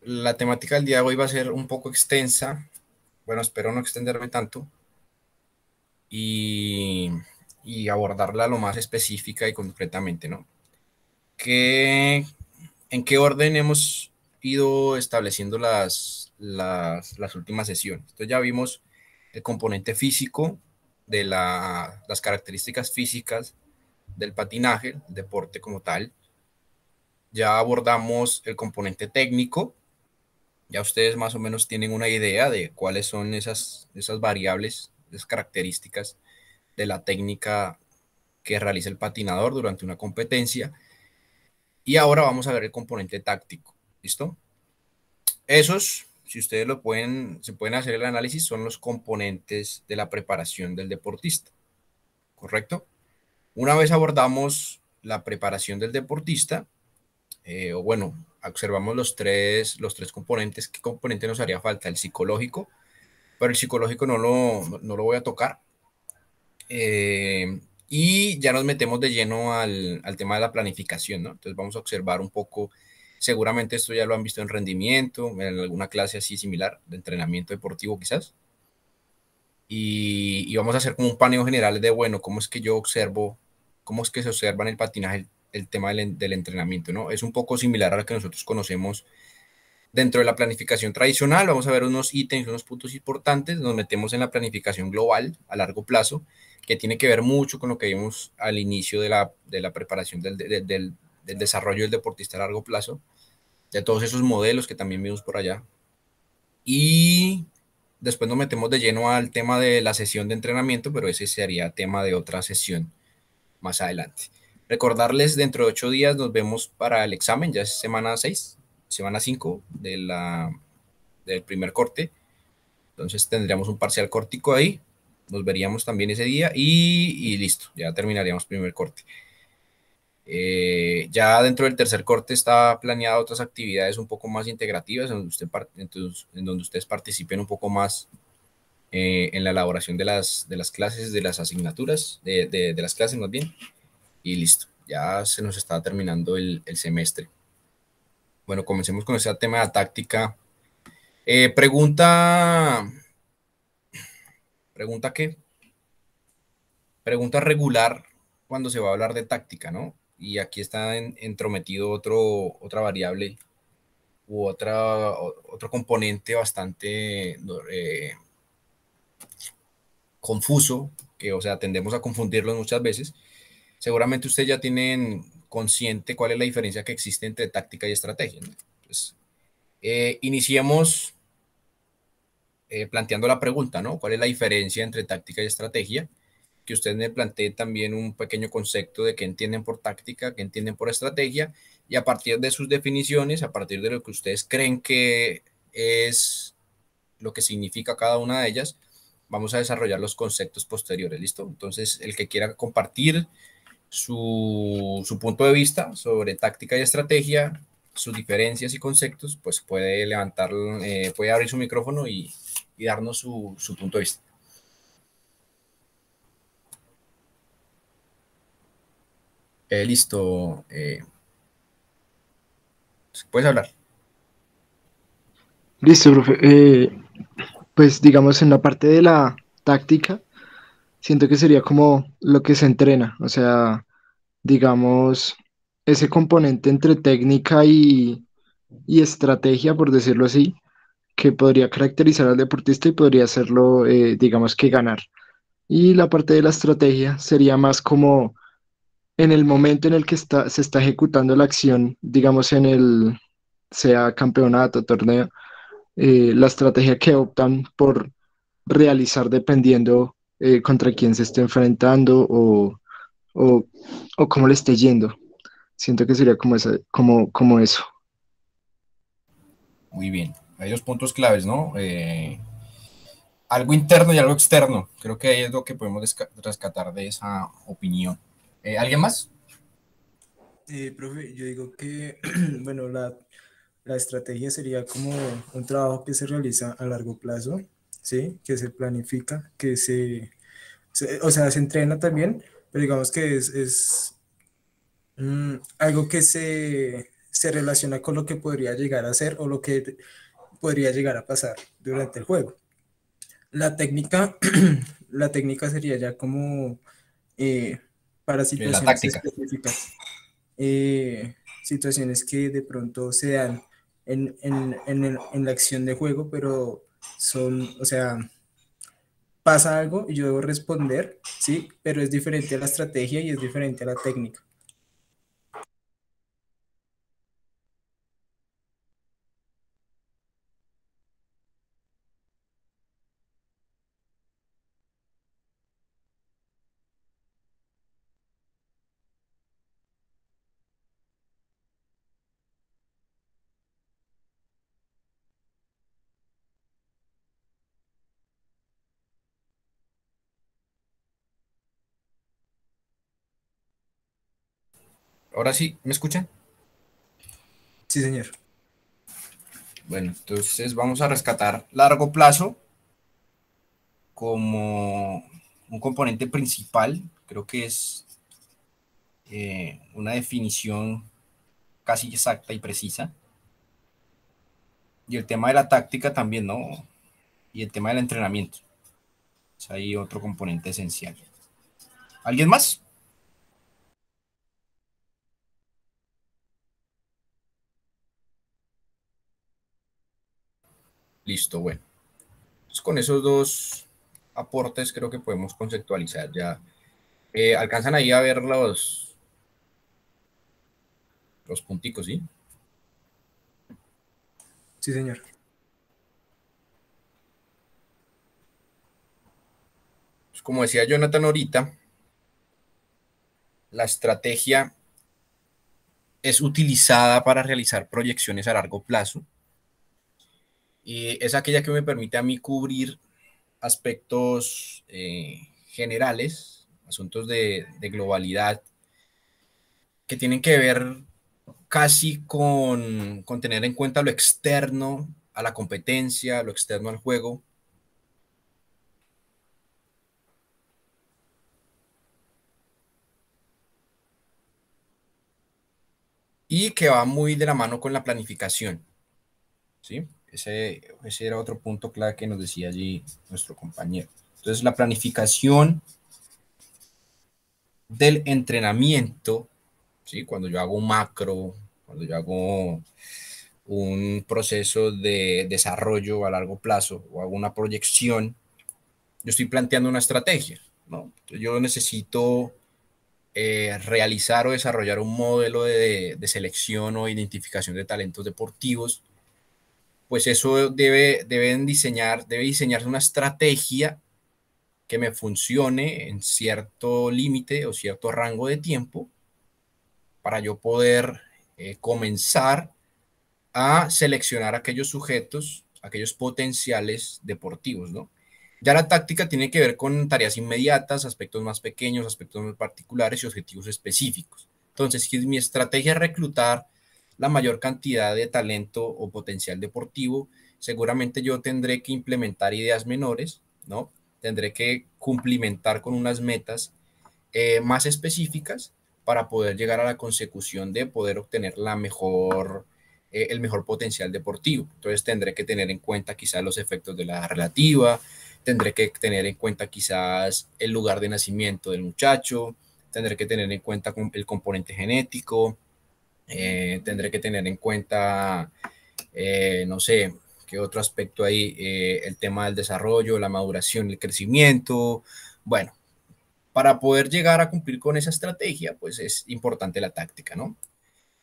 La temática del día de hoy va a ser un poco extensa. Bueno, espero no extenderme tanto y, y abordarla lo más específica y concretamente, ¿no? ¿Qué, ¿En qué orden hemos ido estableciendo las últimas sesiones? Entonces ya vimos el componente físico de las características físicas del patinaje, el deporte como tal. Ya abordamos el componente técnico. Ya ustedes más o menos tienen una idea de cuáles son esas variables, esas características de la técnica que realiza el patinador durante una competencia. Y ahora vamos a ver el componente táctico. ¿Listo? Esos, si ustedes se pueden hacer el análisis, son los componentes de la preparación del deportista. ¿Correcto? Una vez abordamos la preparación del deportista, o bueno, observamos los tres componentes. ¿Qué componente nos haría falta? El psicológico, pero el psicológico no lo voy a tocar. Y ya nos metemos de lleno al tema de la planificación, ¿no? Entonces vamos a observar un poco, seguramente esto ya lo han visto en rendimiento, en alguna clase así similar, de entrenamiento deportivo quizás, y vamos a hacer como un paneo general de, bueno, cómo es que yo observo, cómo es que se observa en el patinaje el tema del entrenamiento, ¿no? Es un poco similar a lo que nosotros conocemos dentro de la planificación tradicional. Vamos a ver unos ítems, unos puntos importantes. Nos metemos en la planificación global a largo plazo, que tiene que ver mucho con lo que vimos al inicio de la preparación del desarrollo del deportista a largo plazo, de todos esos modelos que también vimos por allá. Y después nos metemos de lleno al tema de la sesión de entrenamiento, pero ese sería tema de otra sesión más adelante. Recordarles, dentro de 8 días nos vemos para el examen, ya es semana 6, semana 5 del primer corte. Entonces tendríamos un parcial cortico ahí. Nos veríamos también ese día y listo, ya terminaríamos primer corte. Ya dentro del tercer corte está planeado otras actividades un poco más integrativas, en donde ustedes participen un poco más en la elaboración de las clases, de las asignaturas, de las clases más bien, y listo, ya se nos está terminando el semestre. Bueno, comencemos con ese tema de táctica. Pregunta, ¿pregunta qué? Pregunta regular cuando se va a hablar de táctica, ¿no? Y aquí está entrometido otra variable u otro componente bastante confuso, que, o sea, tendemos a confundirlos muchas veces. Seguramente ustedes ya tienen consciente cuál es la diferencia que existe entre táctica y estrategia, ¿no? Entonces, iniciemos planteando la pregunta, ¿no? ¿Cuál es la diferencia entre táctica y estrategia? Que usted me plantee también un pequeño concepto de qué entienden por táctica, qué entienden por estrategia, y a partir de sus definiciones, a partir de lo que ustedes creen que es lo que significa cada una de ellas, vamos a desarrollar los conceptos posteriores, ¿listo? Entonces, el que quiera compartir su punto de vista sobre táctica y estrategia, sus diferencias y conceptos, pues puede levantar, puede abrir su micrófono y darnos su punto de vista. Listo. Puedes hablar. Listo, profe. Pues digamos en la parte de la táctica, siento que sería como lo que se entrena, o sea, digamos, ese componente entre técnica y estrategia, por decirlo así, que podría caracterizar al deportista y podría hacerlo, digamos que ganar. Y la parte de la estrategia sería más como en el momento en el que se está ejecutando la acción, digamos en el, sea campeonato, torneo, la estrategia que optan por realizar dependiendo contra quién se esté enfrentando o, o cómo le esté yendo. Siento que sería como, como eso. Muy bien. Hay dos puntos claves, ¿no? Algo interno y algo externo. Creo que ahí es lo que podemos rescatar de esa opinión. ¿Alguien más? Profe, yo digo que, bueno, la estrategia sería como un trabajo que se realiza a largo plazo, ¿sí? Que se planifica, o sea, se entrena también, pero digamos que es algo que se relaciona con lo que podría llegar a ser o lo que podría llegar a pasar durante el juego. La técnica, la técnica sería ya como eh, para La situaciones táctica. específicas, situaciones que de pronto se dan en la acción de juego, pero son, o sea, pasa algo y yo debo responder, sí, pero es diferente a la estrategia y es diferente a la técnica. Ahora sí, ¿me escuchan? Sí, señor. Bueno, entonces vamos a rescatar largo plazo como un componente principal. Creo que es una definición casi exacta y precisa. Y el tema de la táctica también, ¿no? Y el tema del entrenamiento. Es ahí otro componente esencial. ¿Alguien más? Listo, bueno. Entonces, con esos dos aportes creo que podemos conceptualizar ya. Alcanzan ahí a ver los punticos, ¿sí? Sí, señor. Pues como decía Jonathan ahorita, la estrategia es utilizada para realizar proyecciones a largo plazo y es aquella que me permite a mí cubrir aspectos generales, asuntos de globalidad que tienen que ver casi con tener en cuenta lo externo a la competencia, lo externo al juego, y que va muy de la mano con la planificación, ¿sí? Ese era otro punto clave que nos decía allí nuestro compañero. Entonces, la planificación del entrenamiento, ¿sí? Cuando yo hago un macro, cuando yo hago un proceso de desarrollo a largo plazo o hago una proyección, yo estoy planteando una estrategia, ¿no? Entonces, yo necesito realizar o desarrollar un modelo de selección o identificación de talentos deportivos, pues eso debe diseñarse una estrategia que me funcione en cierto límite o cierto rango de tiempo para yo poder comenzar a seleccionar aquellos sujetos, aquellos potenciales deportivos, ¿no? Ya la táctica tiene que ver con tareas inmediatas, aspectos más pequeños, aspectos más particulares y objetivos específicos. Entonces, si mi estrategia es reclutar la mayor cantidad de talento o potencial deportivo, seguramente yo tendré que implementar ideas menores, ¿no? Tendré que cumplimentar con unas metas más específicas para poder llegar a la consecución de poder obtener el mejor potencial deportivo. Entonces tendré que tener en cuenta quizás los efectos de la relativa, tendré que tener en cuenta quizás el lugar de nacimiento del muchacho, tendré que tener en cuenta el componente genético, tendré que tener en cuenta, no sé, qué otro aspecto ahí, el tema del desarrollo, la maduración, el crecimiento. Bueno, para poder llegar a cumplir con esa estrategia, pues es importante la táctica, ¿no?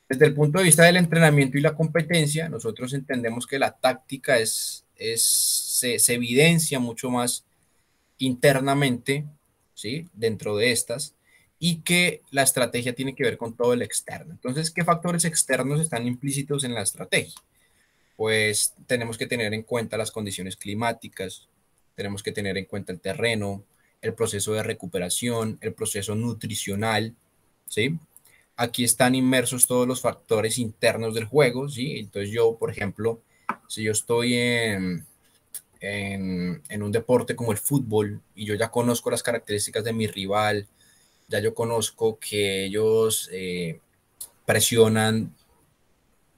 Desde el punto de vista del entrenamiento y la competencia, nosotros entendemos que la táctica se evidencia mucho más internamente, ¿sí? Dentro de estas, y que la estrategia tiene que ver con todo el externo. Entonces, ¿qué factores externos están implícitos en la estrategia? Pues tenemos que tener en cuenta las condiciones climáticas, tenemos que tener en cuenta el terreno, el proceso de recuperación, el proceso nutricional, ¿sí? Aquí están inmersos todos los factores internos del juego, ¿sí? Entonces yo, por ejemplo, si yo estoy en un deporte como el fútbol y yo ya conozco las características de mi rival, ya yo conozco que ellos presionan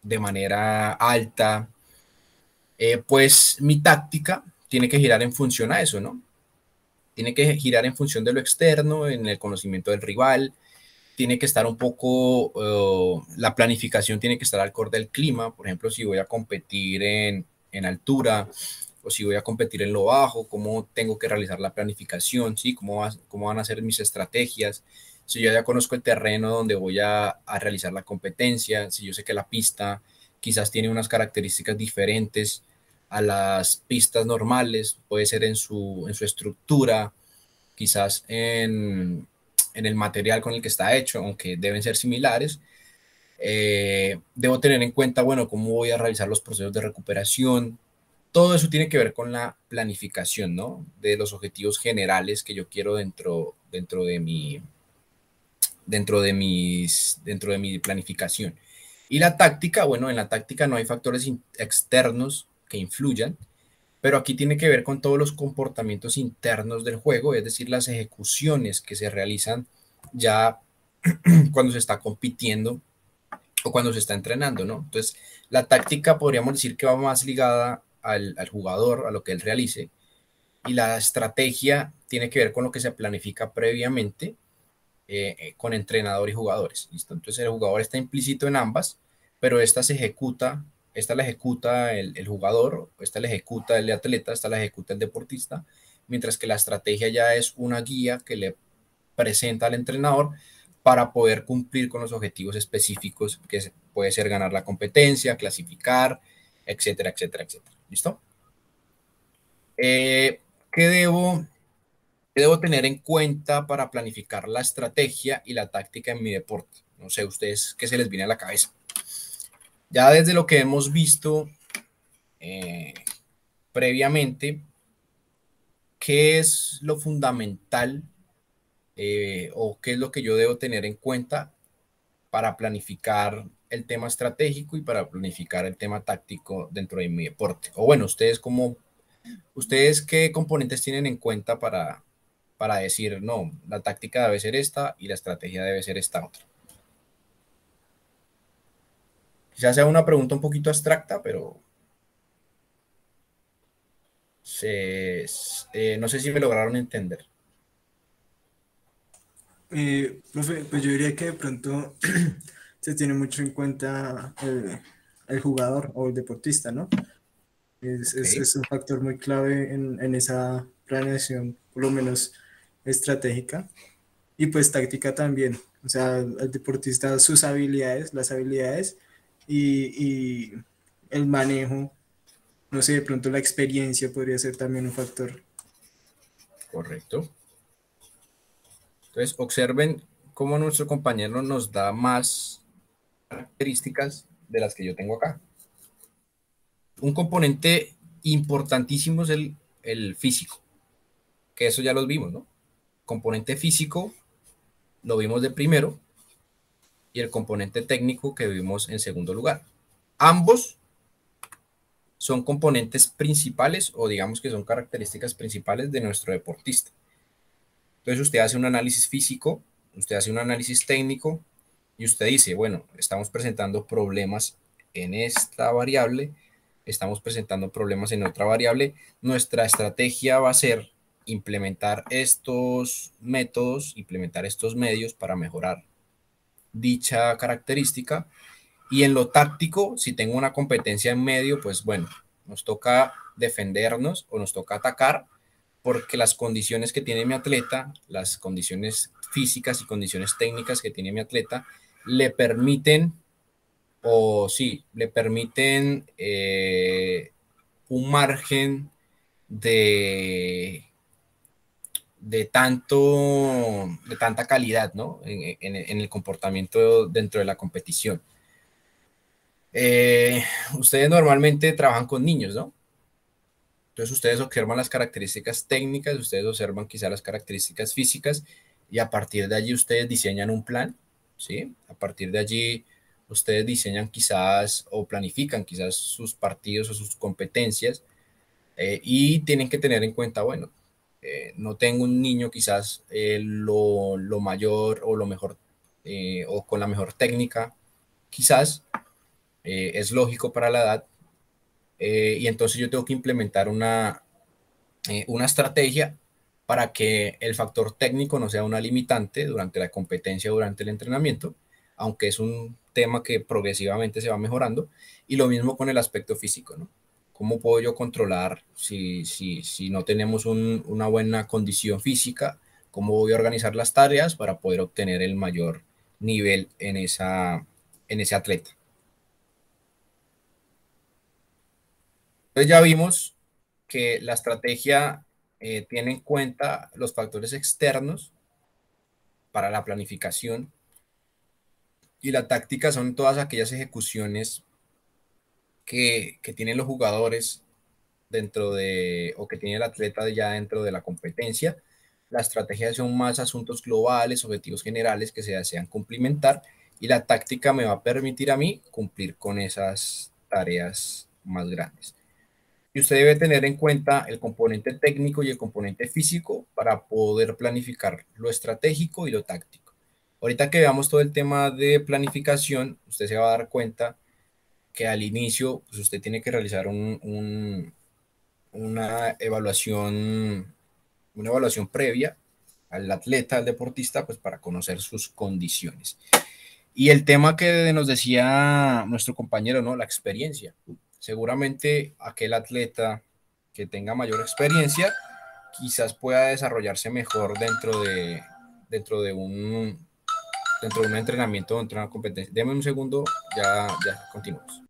de manera alta, pues mi táctica tiene que girar en función a eso, ¿no? Tiene que girar en función de lo externo, en el conocimiento del rival, tiene que estar un poco, la planificación tiene que estar acorde al clima. Por ejemplo, si voy a competir en altura o si voy a competir en lo bajo, cómo tengo que realizar la planificación, ¿sí? Cómo van a ser mis estrategias. Si yo ya conozco el terreno donde voy a realizar la competencia, si yo sé que la pista quizás tiene unas características diferentes a las pistas normales, puede ser en su estructura, quizás en el material con el que está hecho, aunque deben ser similares. Debo tener en cuenta, bueno, cómo voy a realizar los procesos de recuperación. Todo eso tiene que ver con la planificación, ¿no? De los objetivos generales que yo quiero dentro de mi planificación. Y la táctica, bueno, en la táctica no hay factores externos que influyan, pero aquí tiene que ver con todos los comportamientos internos del juego, es decir, las ejecuciones que se realizan ya cuando se está compitiendo o cuando se está entrenando, ¿no? Entonces, la táctica podríamos decir que va más ligada al jugador, a lo que él realice, y la estrategia tiene que ver con lo que se planifica previamente con entrenador y jugadores, ¿listo? Entonces, el jugador está implícito en ambas, pero esta la ejecuta el jugador, esta la ejecuta el atleta, esta la ejecuta el deportista, mientras que la estrategia ya es una guía que le presenta al entrenador para poder cumplir con los objetivos específicos, que puede ser ganar la competencia, clasificar, etcétera, etcétera, etcétera. ¿Listo? ¿Qué debo tener en cuenta para planificar la estrategia y la táctica en mi deporte? No sé, ustedes, ¿qué se les viene a la cabeza? Ya desde lo que hemos visto eh, previamente, ¿qué es lo fundamental o qué es lo que yo debo tener en cuenta para planificar el tema estratégico y para planificar el tema táctico dentro de mi deporte? O bueno, ustedes qué componentes tienen en cuenta para decir, no, la táctica debe ser esta y la estrategia debe ser esta otra. Quizás sea una pregunta un poquito abstracta, pero no sé si me lograron entender. Profe, pues yo diría que de pronto se tiene mucho en cuenta el jugador o el deportista, ¿no? Ok, Es un factor muy clave en esa planeación, por lo menos estratégica, y pues táctica también. O sea, el deportista, sus habilidades, las habilidades y el manejo, no sé, de pronto la experiencia podría ser también un factor. correcto. Entonces, observen cómo nuestro compañero nos da más características de las que yo tengo acá. Un componente importantísimo es el físico, que eso ya los vimos, ¿no? Componente físico lo vimos de primero y el componente técnico que vimos en segundo lugar. Ambos son componentes principales o digamos que son características principales de nuestro deportista. Entonces usted hace un análisis físico, usted hace un análisis técnico y usted dice, bueno, estamos presentando problemas en esta variable, estamos presentando problemas en otra variable. Nuestra estrategia va a ser implementar estos métodos, implementar estos medios para mejorar dicha característica. Y en lo táctico, si tengo una competencia en medio, pues bueno, nos toca defendernos o nos toca atacar porque las condiciones que tiene mi atleta, las condiciones físicas y condiciones técnicas que tiene mi atleta, le permiten, o sí, le permiten un margen de, de tanta calidad, ¿no? En el comportamiento dentro de la competición. Eh, Ustedes normalmente trabajan con niños, ¿no? Entonces ustedes observan las características técnicas, ustedes observan quizá las características físicas y a partir de allí ustedes diseñan un plan, ¿sí? A partir de allí ustedes diseñan quizás o planifican quizás sus partidos o sus competencias y tienen que tener en cuenta, bueno, no tengo un niño quizás lo mayor o lo mejor o con la mejor técnica, quizás, es lógico para la edad, y entonces yo tengo que implementar una estrategia para que el factor técnico no sea una limitante durante la competencia, durante el entrenamiento, aunque es un tema que progresivamente se va mejorando, y lo mismo con el aspecto físico, ¿no? ¿Cómo puedo yo controlar si no tenemos una buena condición física? ¿Cómo voy a organizar las tareas para poder obtener el mayor nivel en ese atleta? Entonces ya vimos que la estrategia tiene en cuenta los factores externos para la planificación, y la táctica son todas aquellas ejecuciones que tienen los jugadores o que tiene el atleta ya dentro de la competencia. La estrategia son más asuntos globales, objetivos generales que se desean cumplimentar, y la táctica me va a permitir a mí cumplir con esas tareas más grandes. Y usted debe tener en cuenta el componente técnico y el componente físico para poder planificar lo estratégico y lo táctico. Ahorita que veamos todo el tema de planificación, usted se va a dar cuenta que al inicio pues usted tiene que realizar una evaluación previa al atleta, al deportista, pues para conocer sus condiciones. Y el tema que nos decía nuestro compañero, ¿no? La experiencia. Seguramente aquel atleta que tenga mayor experiencia quizás pueda desarrollarse mejor dentro de un, dentro de un entrenamiento, dentro de una competencia. Deme un segundo, ya continuamos.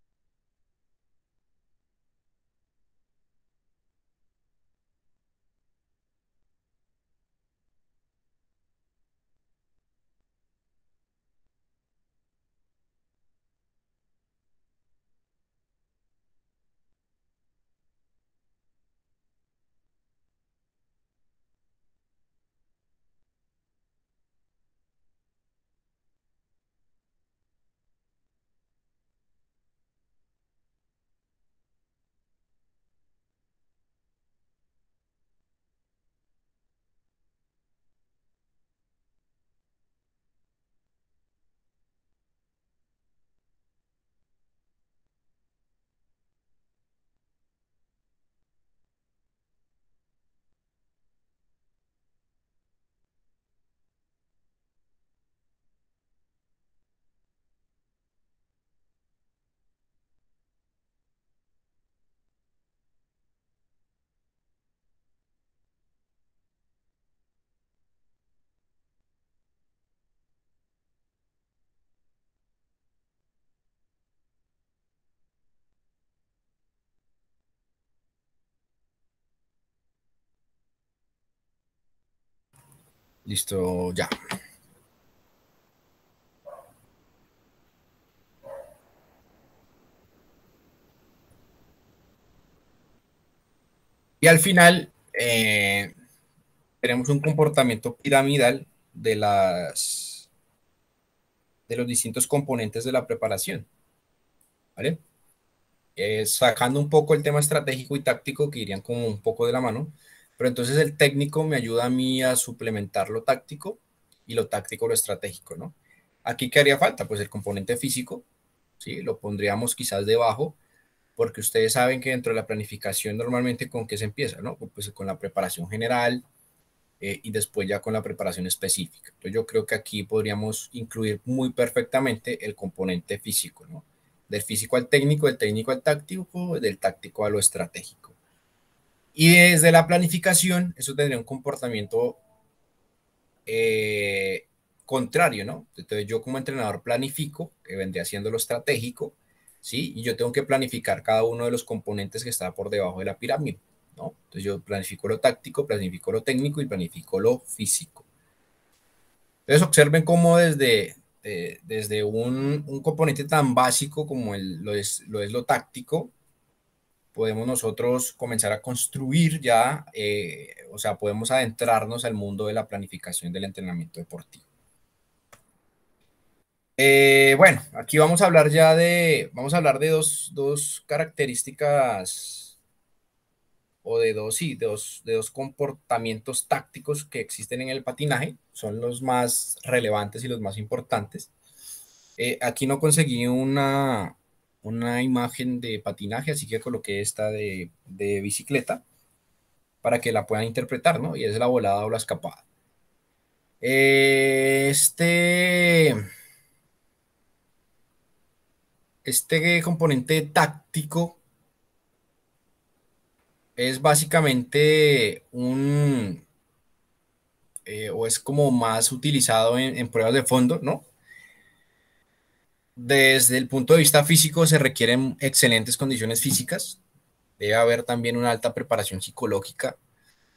Listo, ya. Y al final tenemos un comportamiento piramidal de los distintos componentes de la preparación, ¿vale? Sacando un poco el tema estratégico y táctico que irían como un poco de la mano, pero entonces el técnico me ayuda a mí a suplementar lo táctico y lo táctico lo estratégico, ¿no? Aquí, ¿qué haría falta? Pues el componente físico, ¿sí? Lo pondríamos quizás debajo, porque ustedes saben que dentro de la planificación normalmente con qué se empieza, ¿no? Pues con la preparación general, y después ya con la preparación específica. Entonces yo creo que aquí podríamos incluir muy perfectamente el componente físico, ¿no? Del físico al técnico, del técnico al táctico, del táctico a lo estratégico. Y desde la planificación, eso tendría un comportamiento eh, contrario, ¿no? Entonces yo como entrenador planifico, que vendría siendo lo estratégico, ¿sí? Y yo tengo que planificar cada uno de los componentes que está por debajo de la pirámide, ¿no? Entonces yo planifico lo táctico, planifico lo técnico y planifico lo físico. Entonces observen cómo desde un componente tan básico como lo es lo táctico, podemos nosotros comenzar a construir ya, o sea, podemos adentrarnos al mundo de la planificación del entrenamiento deportivo. Bueno, aquí vamos a hablar de dos características o de dos comportamientos tácticos que existen en el patinaje, son los más relevantes y los más importantes. Aquí no conseguí una imagen de patinaje, así que coloqué esta de bicicleta para que la puedan interpretar, ¿no? Y es la volada o la escapada. Este componente táctico es básicamente o es como más utilizado en pruebas de fondo, ¿no? Desde el punto de vista físico se requieren excelentes condiciones físicas, debe haber también una alta preparación psicológica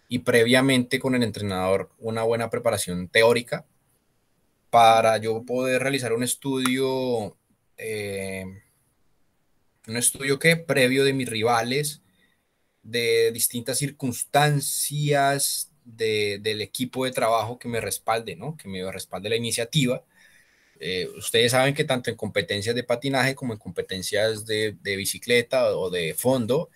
y previamente con el entrenador una buena preparación teórica para yo poder realizar eh, un estudio que previo de mis rivales, de distintas circunstancias del equipo de trabajo que me respalde, ¿no? Que me respalde la iniciativa. Ustedes saben que tanto en competencias de patinaje como en competencias de bicicleta o de fondo,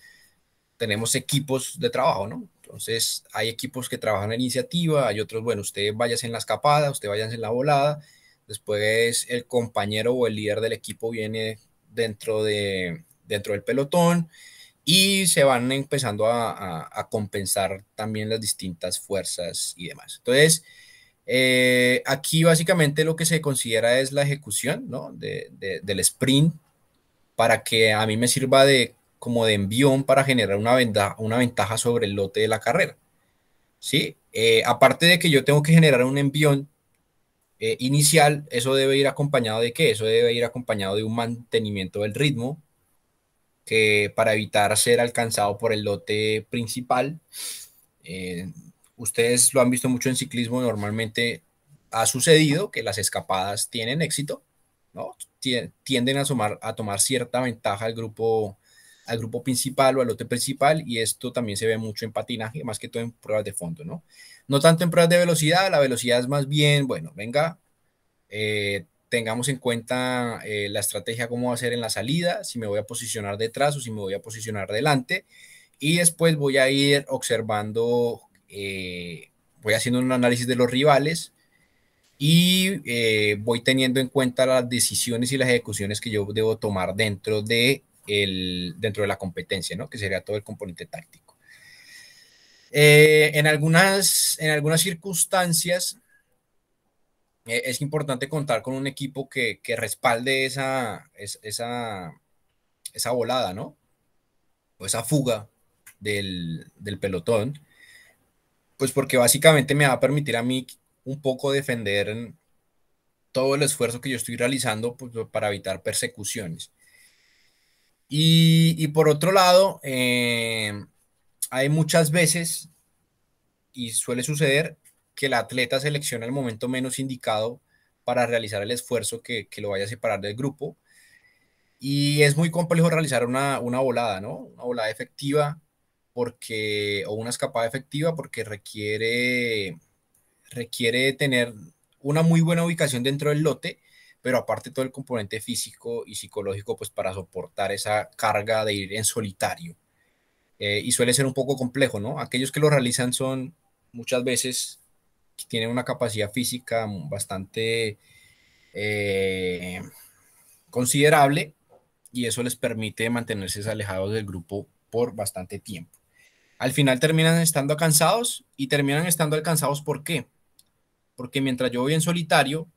tenemos equipos de trabajo, ¿no? Entonces, hay equipos que trabajan en iniciativa, hay otros, bueno, usted váyase en la escapada, usted váyase en la volada, después el compañero o el líder del equipo viene dentro del pelotón y se van empezando a compensar también las distintas fuerzas y demás. Entonces, aquí básicamente lo que se considera es la ejecución, ¿no? Del sprint para que a mí me sirva como de envión para generar una ventaja sobre el lote de la carrera. ¿Sí? Aparte de que yo tengo que generar un envión inicial, eso debe ir acompañado de qué? Eso debe ir acompañado de un mantenimiento del ritmo que para evitar ser alcanzado por el lote principal. Eh, Ustedes lo han visto mucho en ciclismo, normalmente ha sucedido que las escapadas tienen éxito, ¿no? Tienden a tomar cierta ventaja al grupo principal o al lote principal, y esto también se ve mucho en patinaje, más que todo en pruebas de fondo, ¿no? No tanto en pruebas de velocidad, la velocidad es más bien, bueno, venga, tengamos en cuenta la estrategia, cómo va a ser en la salida, si me voy a posicionar detrás o si me voy a posicionar delante, y después voy a ir observando, voy haciendo un análisis de los rivales y voy teniendo en cuenta las decisiones y las ejecuciones que yo debo tomar dentro de la competencia, ¿no? Que sería todo el componente táctico. En algunas circunstancias es importante contar con un equipo que respalde esa volada, ¿no? O esa fuga del pelotón, pues porque básicamente me va a permitir a mí un poco defender todo el esfuerzo que yo estoy realizando, pues, para evitar persecuciones. Y por otro lado, hay muchas veces, y suele suceder, que el atleta selecciona el momento menos indicado para realizar el esfuerzo que lo vaya a separar del grupo. Y es muy complejo realizar una volada, ¿no? Una volada efectiva o una escapada efectiva porque requiere tener una muy buena ubicación dentro del lote, pero aparte todo el componente físico y psicológico, pues para soportar esa carga de ir en solitario. Y suele ser un poco complejo, ¿no? Aquellos que lo realizan son muchas veces que tienen una capacidad física bastante eh, considerable y eso les permite mantenerse alejados del grupo por bastante tiempo. Al final terminan estando cansados y terminan estando cansados, ¿por qué? Porque mientras yo voy en solitario,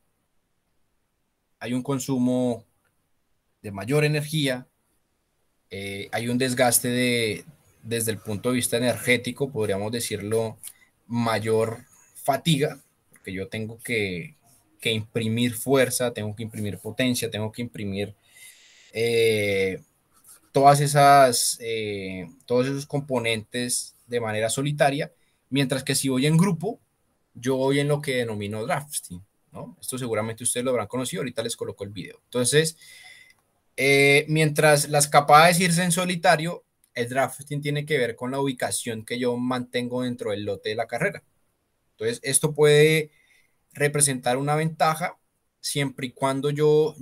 hay un consumo de mayor energía, hay un desgaste desde el punto de vista energético, podríamos decirlo, mayor fatiga, porque yo tengo que imprimir fuerza, tengo que imprimir potencia, tengo que imprimir eh, todos esos componentes de manera solitaria, mientras que si voy en grupo, yo voy en lo que denomino drafting, ¿no? Esto seguramente ustedes lo habrán conocido, ahorita les coloco el video. Entonces, mientras las capacidades de irse en solitario, el drafting tiene que ver con la ubicación que yo mantengo dentro del lote de la carrera. Entonces, esto puede representar una ventaja siempre y cuando yo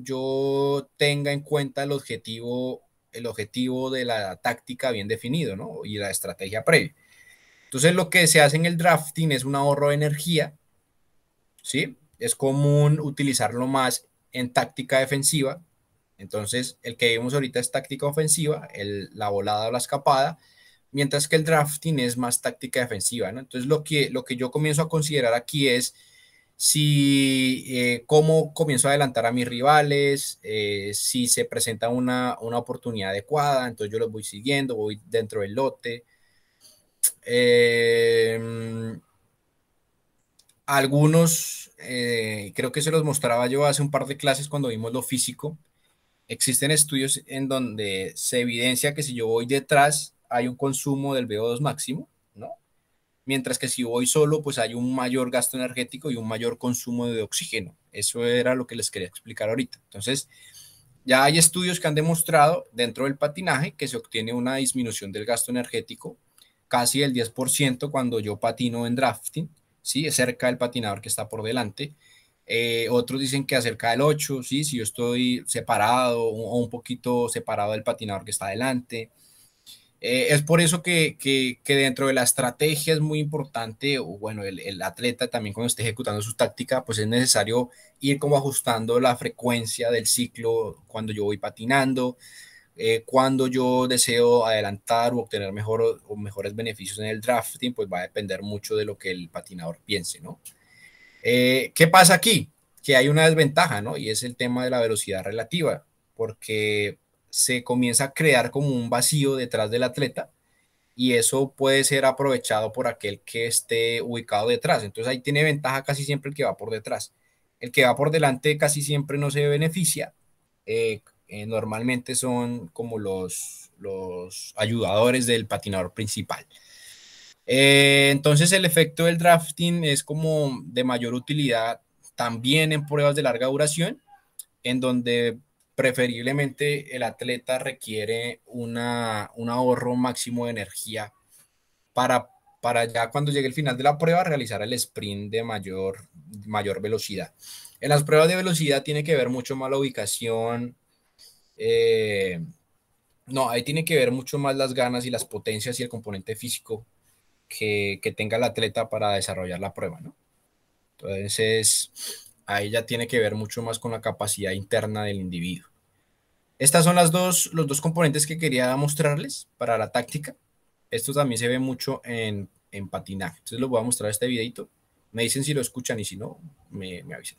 tenga en cuenta el objetivo de la táctica bien definido, ¿no? Y la estrategia previa. Entonces, lo que se hace en el drafting es un ahorro de energía, ¿sí? Es común utilizarlo más en táctica defensiva, Entonces, el que vimos ahorita es táctica ofensiva, la volada o la escapada, mientras que el drafting es más táctica defensiva, ¿no? Entonces, lo que yo comienzo a considerar aquí es si cómo comienzo a adelantar a mis rivales, si se presenta una oportunidad adecuada, entonces yo los voy siguiendo, voy dentro del lote. Eh, Algunos, creo que se los mostraba yo hace un par de clases cuando vimos lo físico. Existen estudios en donde se evidencia que si yo voy detrás hay un consumo del VO2 máximo, ¿no? Mientras que si voy solo, pues hay un mayor gasto energético y un mayor consumo de oxígeno. Eso era lo que les quería explicar ahorita. Entonces, ya hay estudios que han demostrado dentro del patinaje que se obtiene una disminución del gasto energético casi del 10% cuando yo patino en drafting, ¿sí? Es cerca del patinador que está por delante. Otros dicen que acerca del 8, ¿sí? Si yo estoy separado o un poquito separado del patinador que está adelante. Es por eso que dentro de la estrategia es muy importante, o bueno, el atleta también cuando esté ejecutando su táctica, pues es necesario ir como ajustando la frecuencia del ciclo cuando yo voy patinando, cuando yo deseo adelantar o obtener mejor o mejores beneficios en el drafting, pues va a depender mucho de lo que el patinador piense, ¿no? ¿Qué pasa aquí? Que hay una desventaja, ¿no? Y es el tema de la velocidad relativa, porque se comienza a crear como un vacío detrás del atleta y eso puede ser aprovechado por aquel que esté ubicado detrás. Entonces ahí tiene ventaja casi siempre el que va por detrás. El que va por delante casi siempre no se beneficia. Normalmente son como los ayudadores del patinador principal. Entonces el efecto del drafting es como de mayor utilidad también en pruebas de larga duración, en donde preferiblemente el atleta requiere un ahorro máximo de energía para, para ya cuando llegue el final de la prueba realizar el sprint de mayor velocidad. En las pruebas de velocidad tiene que ver mucho más la ubicación, eh, no, ahí tiene que ver mucho más las ganas y las potencias y el componente físico que tenga el atleta para desarrollar la prueba, ¿no? Entonces, ahí ya tiene que ver mucho más con la capacidad interna del individuo. Estas son los dos componentes que quería mostrarles para la táctica. Esto también se ve mucho en patinaje. Entonces, les voy a mostrar este videito. Me dicen si lo escuchan y si no, me avisan.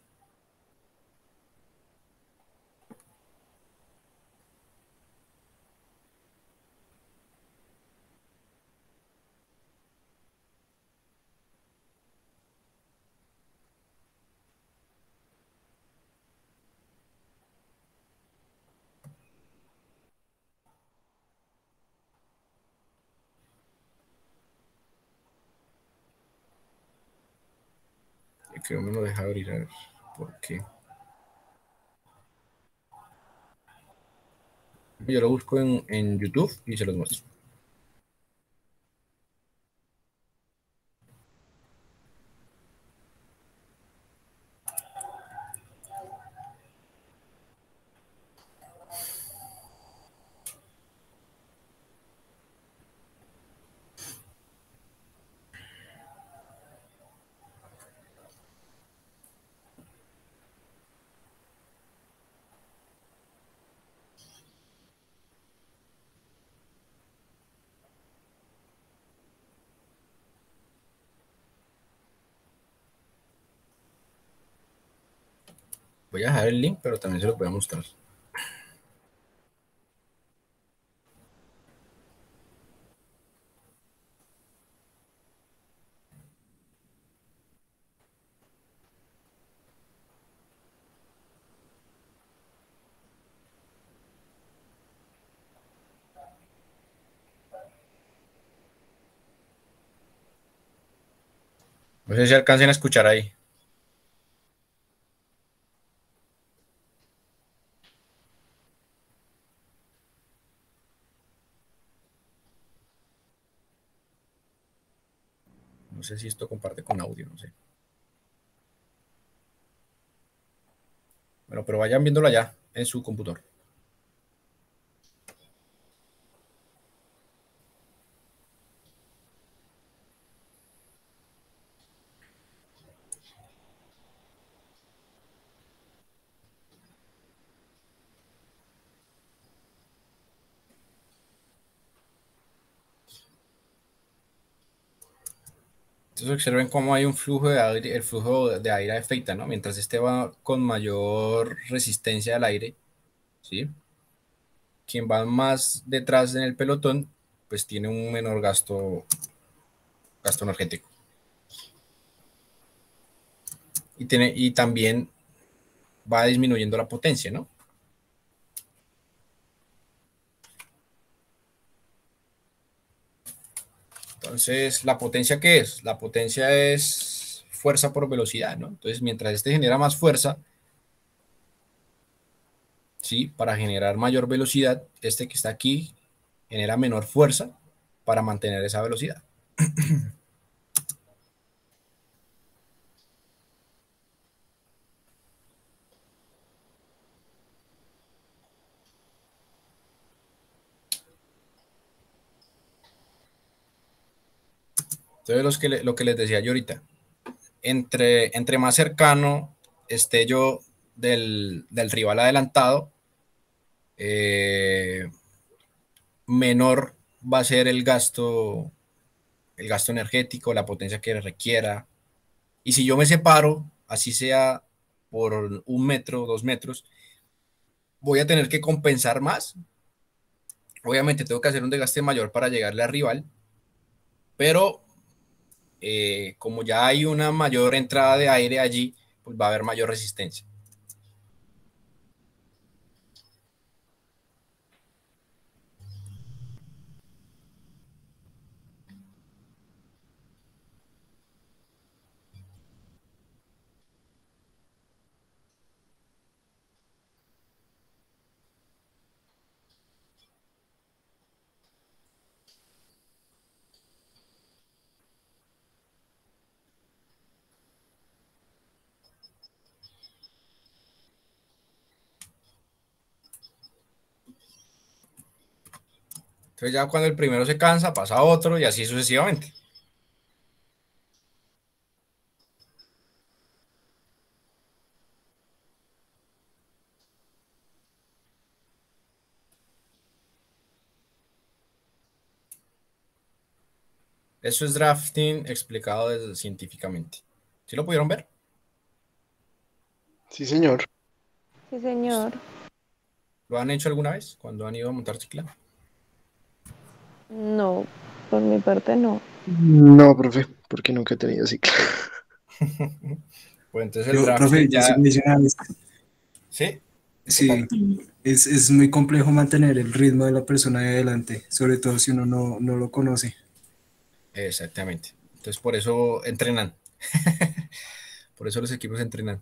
Creo que me lo deja abrir, a ver por qué. Yo lo busco en YouTube y se los muestro. Voy a dejar el link, pero también se los voy a mostrar. No sé si alcancen a escuchar ahí. No sé si esto comparte con audio, no sé. Bueno, pero vayan viéndolo allá en su computador. Entonces observen cómo hay un flujo de aire, el flujo de aire afecta, ¿no? Mientras este va con mayor resistencia al aire, ¿sí? Quien va más detrás en el pelotón, pues tiene un menor gasto energético. Y también va disminuyendo la potencia, ¿no? Entonces, ¿la potencia qué es? La potencia es fuerza por velocidad, ¿no? Entonces, mientras este genera más fuerza, ¿sí? Para generar mayor velocidad, este que está aquí genera menor fuerza para mantener esa velocidad. Entonces, lo que les decía yo ahorita, entre más cercano esté yo del rival adelantado, eh, menor va a ser el gasto energético, la potencia que requiera. Y si yo me separo, así sea por 1 metro, 2 metros, voy a tener que compensar más. Obviamente tengo que hacer un desgaste mayor para llegarle al rival, pero como ya hay una mayor entrada de aire allí, pues va a haber mayor resistencia. Entonces ya cuando el primero se cansa, pasa otro y así sucesivamente. Eso es drafting explicado científicamente. ¿Sí lo pudieron ver? Sí, señor. Sí, señor. ¿Lo han hecho alguna vez cuando han ido a montar cicla? No, por mi parte no. No, profe, porque nunca he tenido cicla. Pues entonces el Yo, profe, drafting yo sí ya... me hice una vez. ¿Sí? ¿Qué Sí, tal? es muy complejo mantener el ritmo de la persona de adelante, sobre todo si uno no lo conoce. Exactamente. Entonces por eso entrenan. Por eso los equipos entrenan.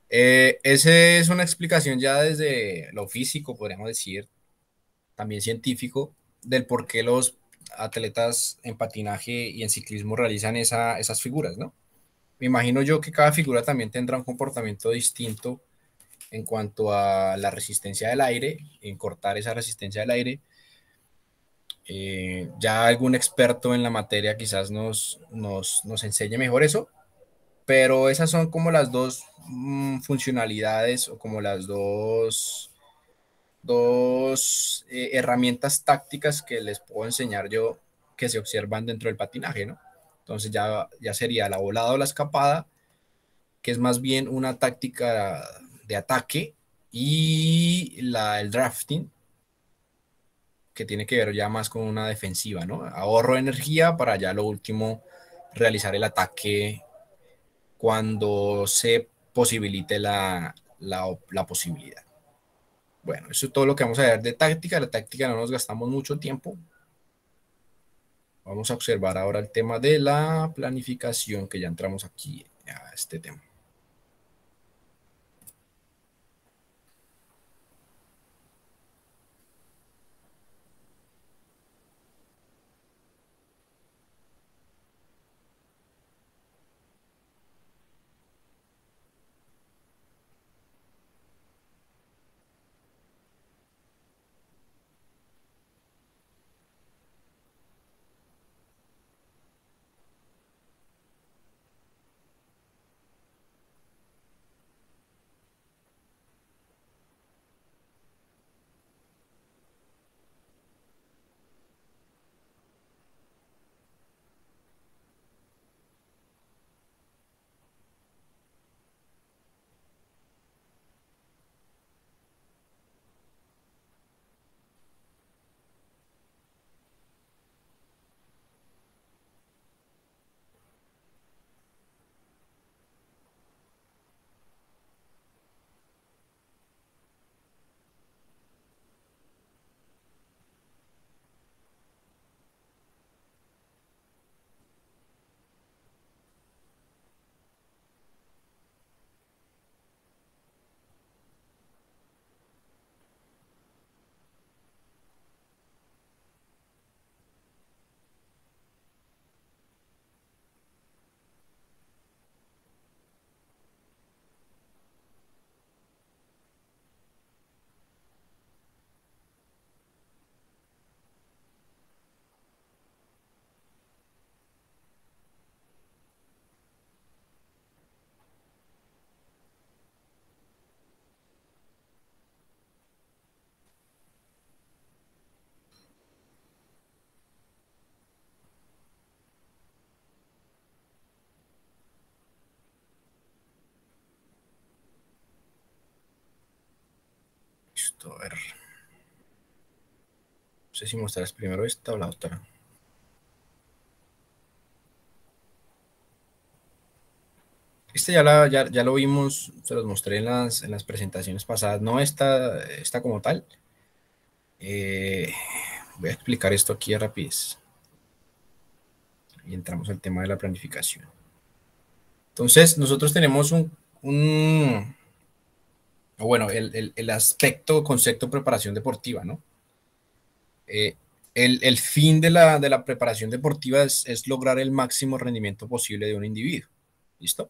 Esa es una explicación ya desde lo físico, podríamos decir, también científico, del por qué los atletas en patinaje y en ciclismo realizan esas figuras, ¿no? Me imagino yo que cada figura también tendrá un comportamiento distinto en cuanto a la resistencia del aire, en cortar esa resistencia del aire. Ya algún experto en la materia quizás nos enseñe mejor eso, pero esas son como las dos funcionalidades o como las dos herramientas tácticas que les puedo enseñar yo que se observan dentro del patinaje, ¿no? Entonces ya sería la volada o la escapada, que es más bien una táctica de ataque, y el drafting, que tiene que ver ya más con una defensiva, ¿no? Ahorro de energía para ya lo último realizar el ataque cuando se posibilite la posibilidad. Bueno, eso es todo lo que vamos a ver de táctica. La táctica no nos gastamos mucho tiempo. Vamos a observar ahora el tema de la planificación, que ya entramos aquí a este tema. Listo, a ver. No sé si mostrarás primero esta o la otra. Este ya lo vimos, se los mostré en las presentaciones pasadas, no esta como tal. Voy a explicar esto aquí a rapidez. Y entramos al tema de la planificación. Entonces, nosotros tenemos bueno, el aspecto, concepto preparación deportiva, ¿no? El fin de la preparación deportiva es lograr el máximo rendimiento posible de un individuo. ¿Listo?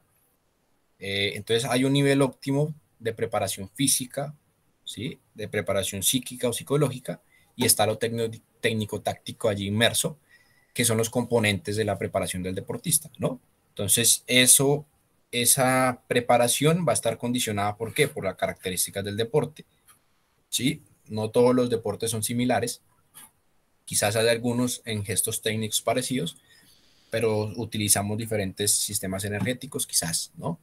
Entonces hay un nivel óptimo de preparación física, ¿sí? De preparación psíquica o psicológica, y está lo técnico-táctico allí inmerso, que son los componentes de la preparación del deportista, ¿no? Entonces esa preparación va a estar condicionada, ¿por qué? Por las características del deporte, ¿sí? No todos los deportes son similares, quizás hay algunos en gestos técnicos parecidos, pero utilizamos diferentes sistemas energéticos, quizás, ¿no?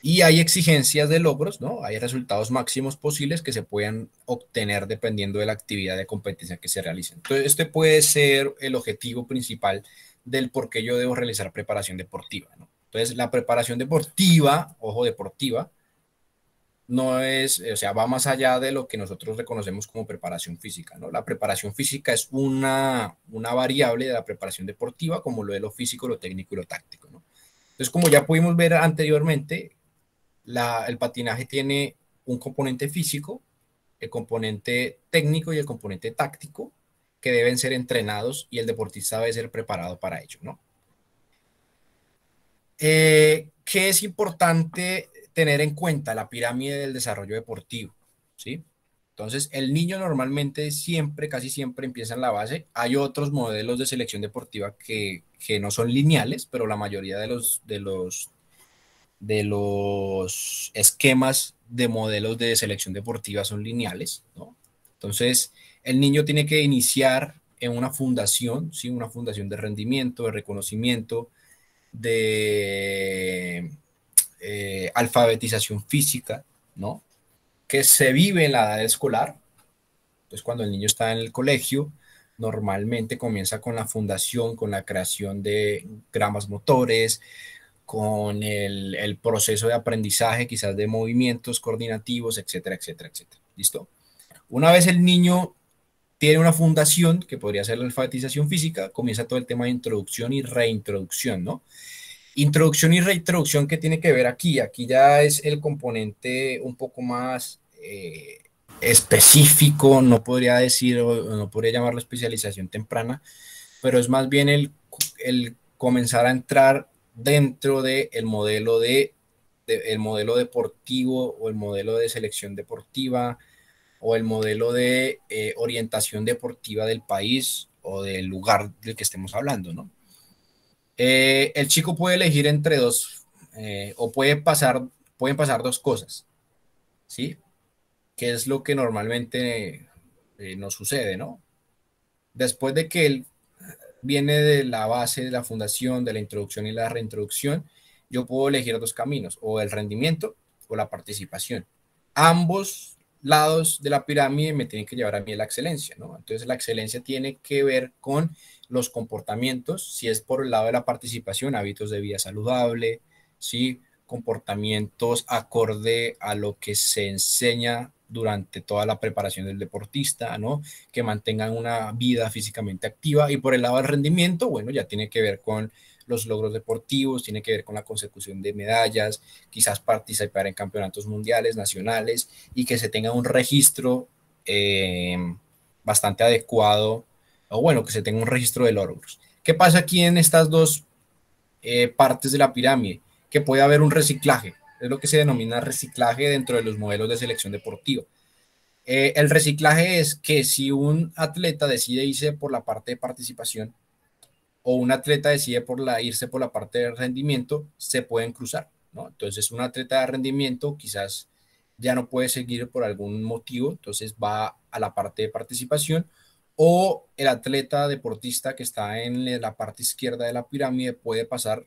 Y hay exigencias de logros, ¿no? Hay resultados máximos posibles que se puedan obtener dependiendo de la actividad de competencia que se realice. Entonces, este puede ser el objetivo principal del por qué yo debo realizar preparación deportiva, ¿no? Entonces, la preparación deportiva, ojo, deportiva, no es, o sea, va más allá de lo que nosotros reconocemos como preparación física, ¿no? La preparación física es una variable de la preparación deportiva, como lo de lo físico, lo técnico y lo táctico, ¿no? Entonces, como ya pudimos ver anteriormente, el patinaje tiene un componente físico, el componente técnico y el componente táctico que deben ser entrenados y el deportista debe ser preparado para ello, ¿no? ¿Qué es importante tener en cuenta? La pirámide del desarrollo deportivo, ¿sí? Entonces, el niño normalmente siempre, casi siempre empieza en la base. Hay otros modelos de selección deportiva que no son lineales, pero la mayoría de los esquemas de modelos de selección deportiva son lineales, ¿no? Entonces, el niño tiene que iniciar en una fundación, ¿sí? Una fundación de rendimiento, de reconocimiento, de alfabetización física, ¿no? Que se vive en la edad escolar. Entonces, cuando el niño está en el colegio, normalmente comienza con la fundación, con la creación de gramas motores, con el proceso de aprendizaje, quizás de movimientos coordinativos, etcétera, etcétera, etcétera. ¿Listo? Una vez el niño tiene una fundación, que podría ser la alfabetización física, comienza todo el tema de introducción y reintroducción, ¿no? Introducción y reintroducción, ¿qué tiene que ver aquí? Aquí ya es el componente un poco más específico, no podría decir, o no podría llamarlo especialización temprana, pero es más bien el comenzar a entrar dentro del modelo el modelo deportivo o el modelo de selección deportiva o el modelo de orientación deportiva del país o del lugar del que estemos hablando, ¿no? El chico puede elegir entre dos, o pueden pasar dos cosas, ¿sí? Que es lo que normalmente nos sucede, ¿no? Después de que él viene de la base de la fundación, de la introducción y la reintroducción, yo puedo elegir dos caminos, o el rendimiento o la participación. Ambos lados de la pirámide me tienen que llevar a mí a la excelencia, ¿no? Entonces la excelencia tiene que ver con los comportamientos, si es por el lado de la participación, hábitos de vida saludable, ¿sí? Comportamientos acorde a lo que se enseña durante toda la preparación del deportista, ¿no? Que mantengan una vida físicamente activa. Y por el lado del rendimiento, bueno, ya tiene que ver con los logros deportivos, tiene que ver con la consecución de medallas, quizás participar en campeonatos mundiales, nacionales, y que se tenga un registro bastante adecuado, o bueno, que se tenga un registro de logros. ¿Qué pasa aquí en estas dos partes de la pirámide? Que puede haber un reciclaje, es lo que se denomina reciclaje dentro de los modelos de selección deportiva. El reciclaje es que si un atleta decide irse por la parte de participación o un atleta decide irse por la parte de rendimiento, se pueden cruzar, ¿no? Entonces, un atleta de rendimiento quizás ya no puede seguir por algún motivo, entonces va a la parte de participación, o el atleta deportista que está en la parte izquierda de la pirámide puede pasar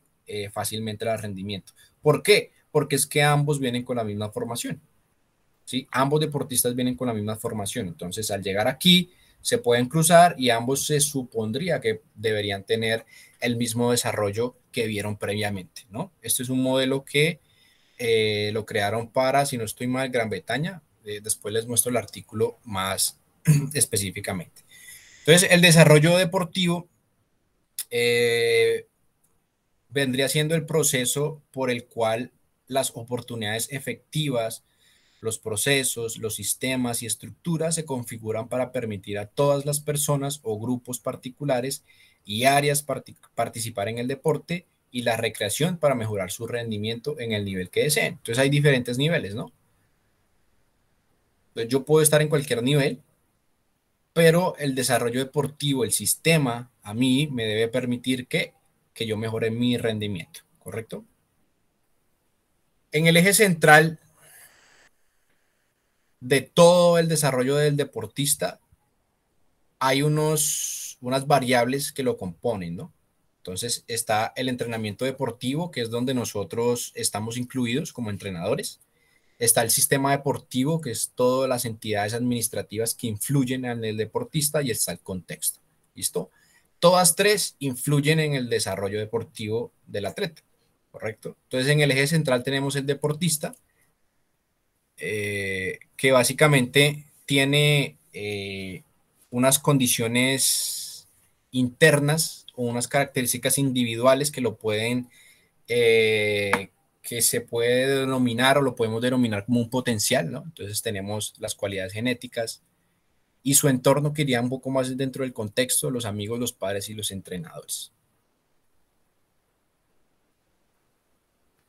fácilmente al rendimiento. ¿Por qué? Porque es que ambos vienen con la misma formación. ¿sí? Ambos deportistas vienen con la misma formación, entonces al llegar aquí se pueden cruzar y ambos se supondría que deberían tener el mismo desarrollo que vieron previamente, ¿no? Este es un modelo que lo crearon para, si no estoy mal, Gran Bretaña. Después les muestro el artículo más específicamente. Entonces, el desarrollo deportivo vendría siendo el proceso por el cual las oportunidades efectivas, los procesos, los sistemas y estructuras se configuran para permitir a todas las personas o grupos particulares y áreas participar en el deporte y la recreación para mejorar su rendimiento en el nivel que deseen. Entonces hay diferentes niveles, ¿no? Entonces yo puedo estar en cualquier nivel, pero el desarrollo deportivo, el sistema, a mí me debe permitir que yo mejore mi rendimiento, ¿correcto? En el eje central de todo el desarrollo del deportista hay unas variables que lo componen, ¿no? Entonces está el entrenamiento deportivo, que es donde nosotros estamos incluidos como entrenadores. Está el sistema deportivo, que es todas las entidades administrativas que influyen en el deportista, y está el contexto. ¿Listo? Todas tres influyen en el desarrollo deportivo del atleta, ¿correcto? Entonces en el eje central tenemos el deportista, que básicamente tiene unas condiciones internas o unas características individuales que lo pueden, que se puede denominar o lo podemos denominar como un potencial, ¿no? Entonces tenemos las cualidades genéticas y su entorno que iría un poco más dentro del contexto, los amigos, los padres y los entrenadores.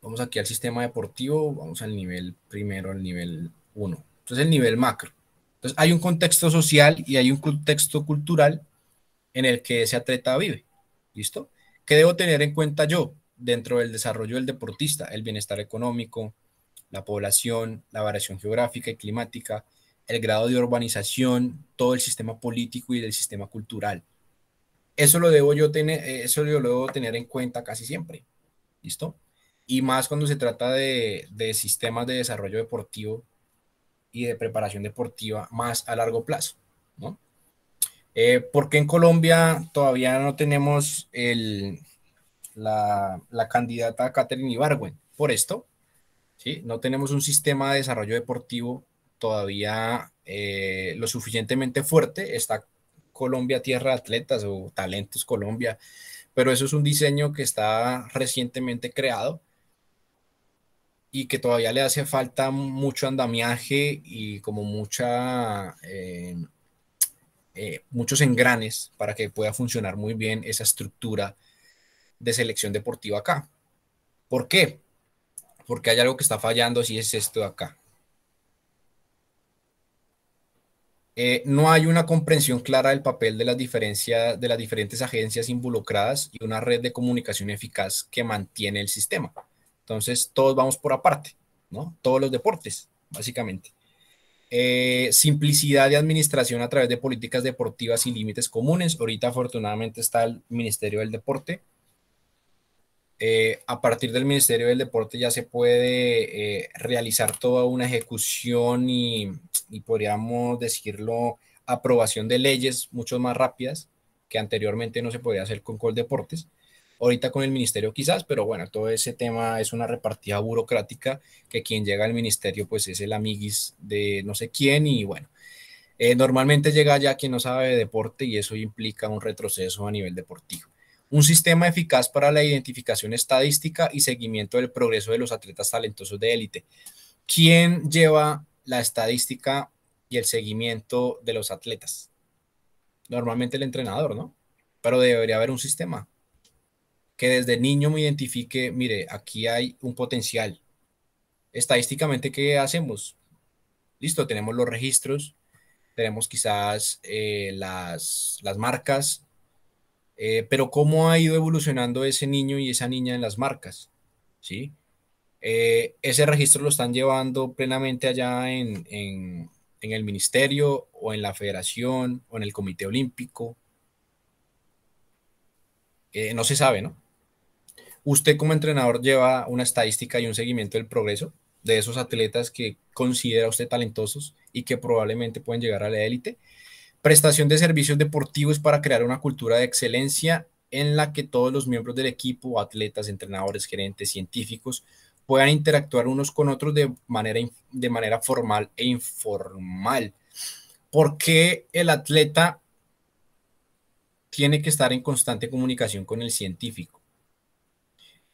Vamos aquí al sistema deportivo, vamos al nivel primero, al nivel 1. Entonces el nivel macro. Entonces hay un contexto social y hay un contexto cultural en el que ese atleta vive. ¿Listo? ¿Qué debo tener en cuenta yo dentro del desarrollo del deportista? El bienestar económico, la población, la variación geográfica y climática, el grado de urbanización, todo el sistema político y del sistema cultural. Eso lo debo yo tener, eso yo lo debo tener en cuenta casi siempre. ¿Listo? Y más cuando se trata de sistemas de desarrollo deportivo y de preparación deportiva más a largo plazo, ¿no? ¿Por qué en Colombia todavía no tenemos la candidata Katherine Ibargüen? Por esto, ¿sí? No tenemos un sistema de desarrollo deportivo todavía lo suficientemente fuerte. Está Colombia Tierra de Atletas o Talentos Colombia, pero eso es un diseño que está recientemente creado y que todavía le hace falta mucho andamiaje y como muchos engranes para que pueda funcionar muy bien esa estructura de selección deportiva acá. ¿Por qué? Porque hay algo que está fallando, si es esto de acá. No hay una comprensión clara del papel de las diferentes agencias involucradas y una red de comunicación eficaz que mantiene el sistema. Entonces, todos vamos por aparte, ¿no? Todos los deportes, básicamente. Simplicidad de administración a través de políticas deportivas y límites comunes. Ahorita afortunadamente está el Ministerio del Deporte. A partir del Ministerio del Deporte ya se puede realizar toda una ejecución y podríamos decirlo, aprobación de leyes mucho más rápidas que anteriormente no se podía hacer con Coldeportes. Ahorita con el ministerio quizás, pero bueno, todo ese tema es una repartida burocrática que quien llega al ministerio pues es el amiguis de no sé quién y bueno, normalmente llega ya quien no sabe de deporte y eso implica un retroceso a nivel deportivo. Un sistema eficaz para la identificación estadística y seguimiento del progreso de los atletas talentosos de élite. ¿Quién lleva la estadística y el seguimiento de los atletas? Normalmente el entrenador, ¿no? Pero debería haber un sistema que desde niño me identifique, mire, aquí hay un potencial. Estadísticamente, ¿qué hacemos? Listo, tenemos los registros, tenemos quizás las marcas, pero ¿cómo ha ido evolucionando ese niño y esa niña en las marcas? ¿Sí? Ese registro lo están llevando plenamente allá en el ministerio o en la federación o en el comité olímpico. No se sabe, ¿no? Usted como entrenador lleva una estadística y un seguimiento del progreso de esos atletas que considera usted talentosos y que probablemente pueden llegar a la élite. Prestación de servicios deportivos para crear una cultura de excelencia en la que todos los miembros del equipo, atletas, entrenadores, gerentes, científicos, puedan interactuar unos con otros de manera formal e informal. ¿Por qué el atleta tiene que estar en constante comunicación con el científico?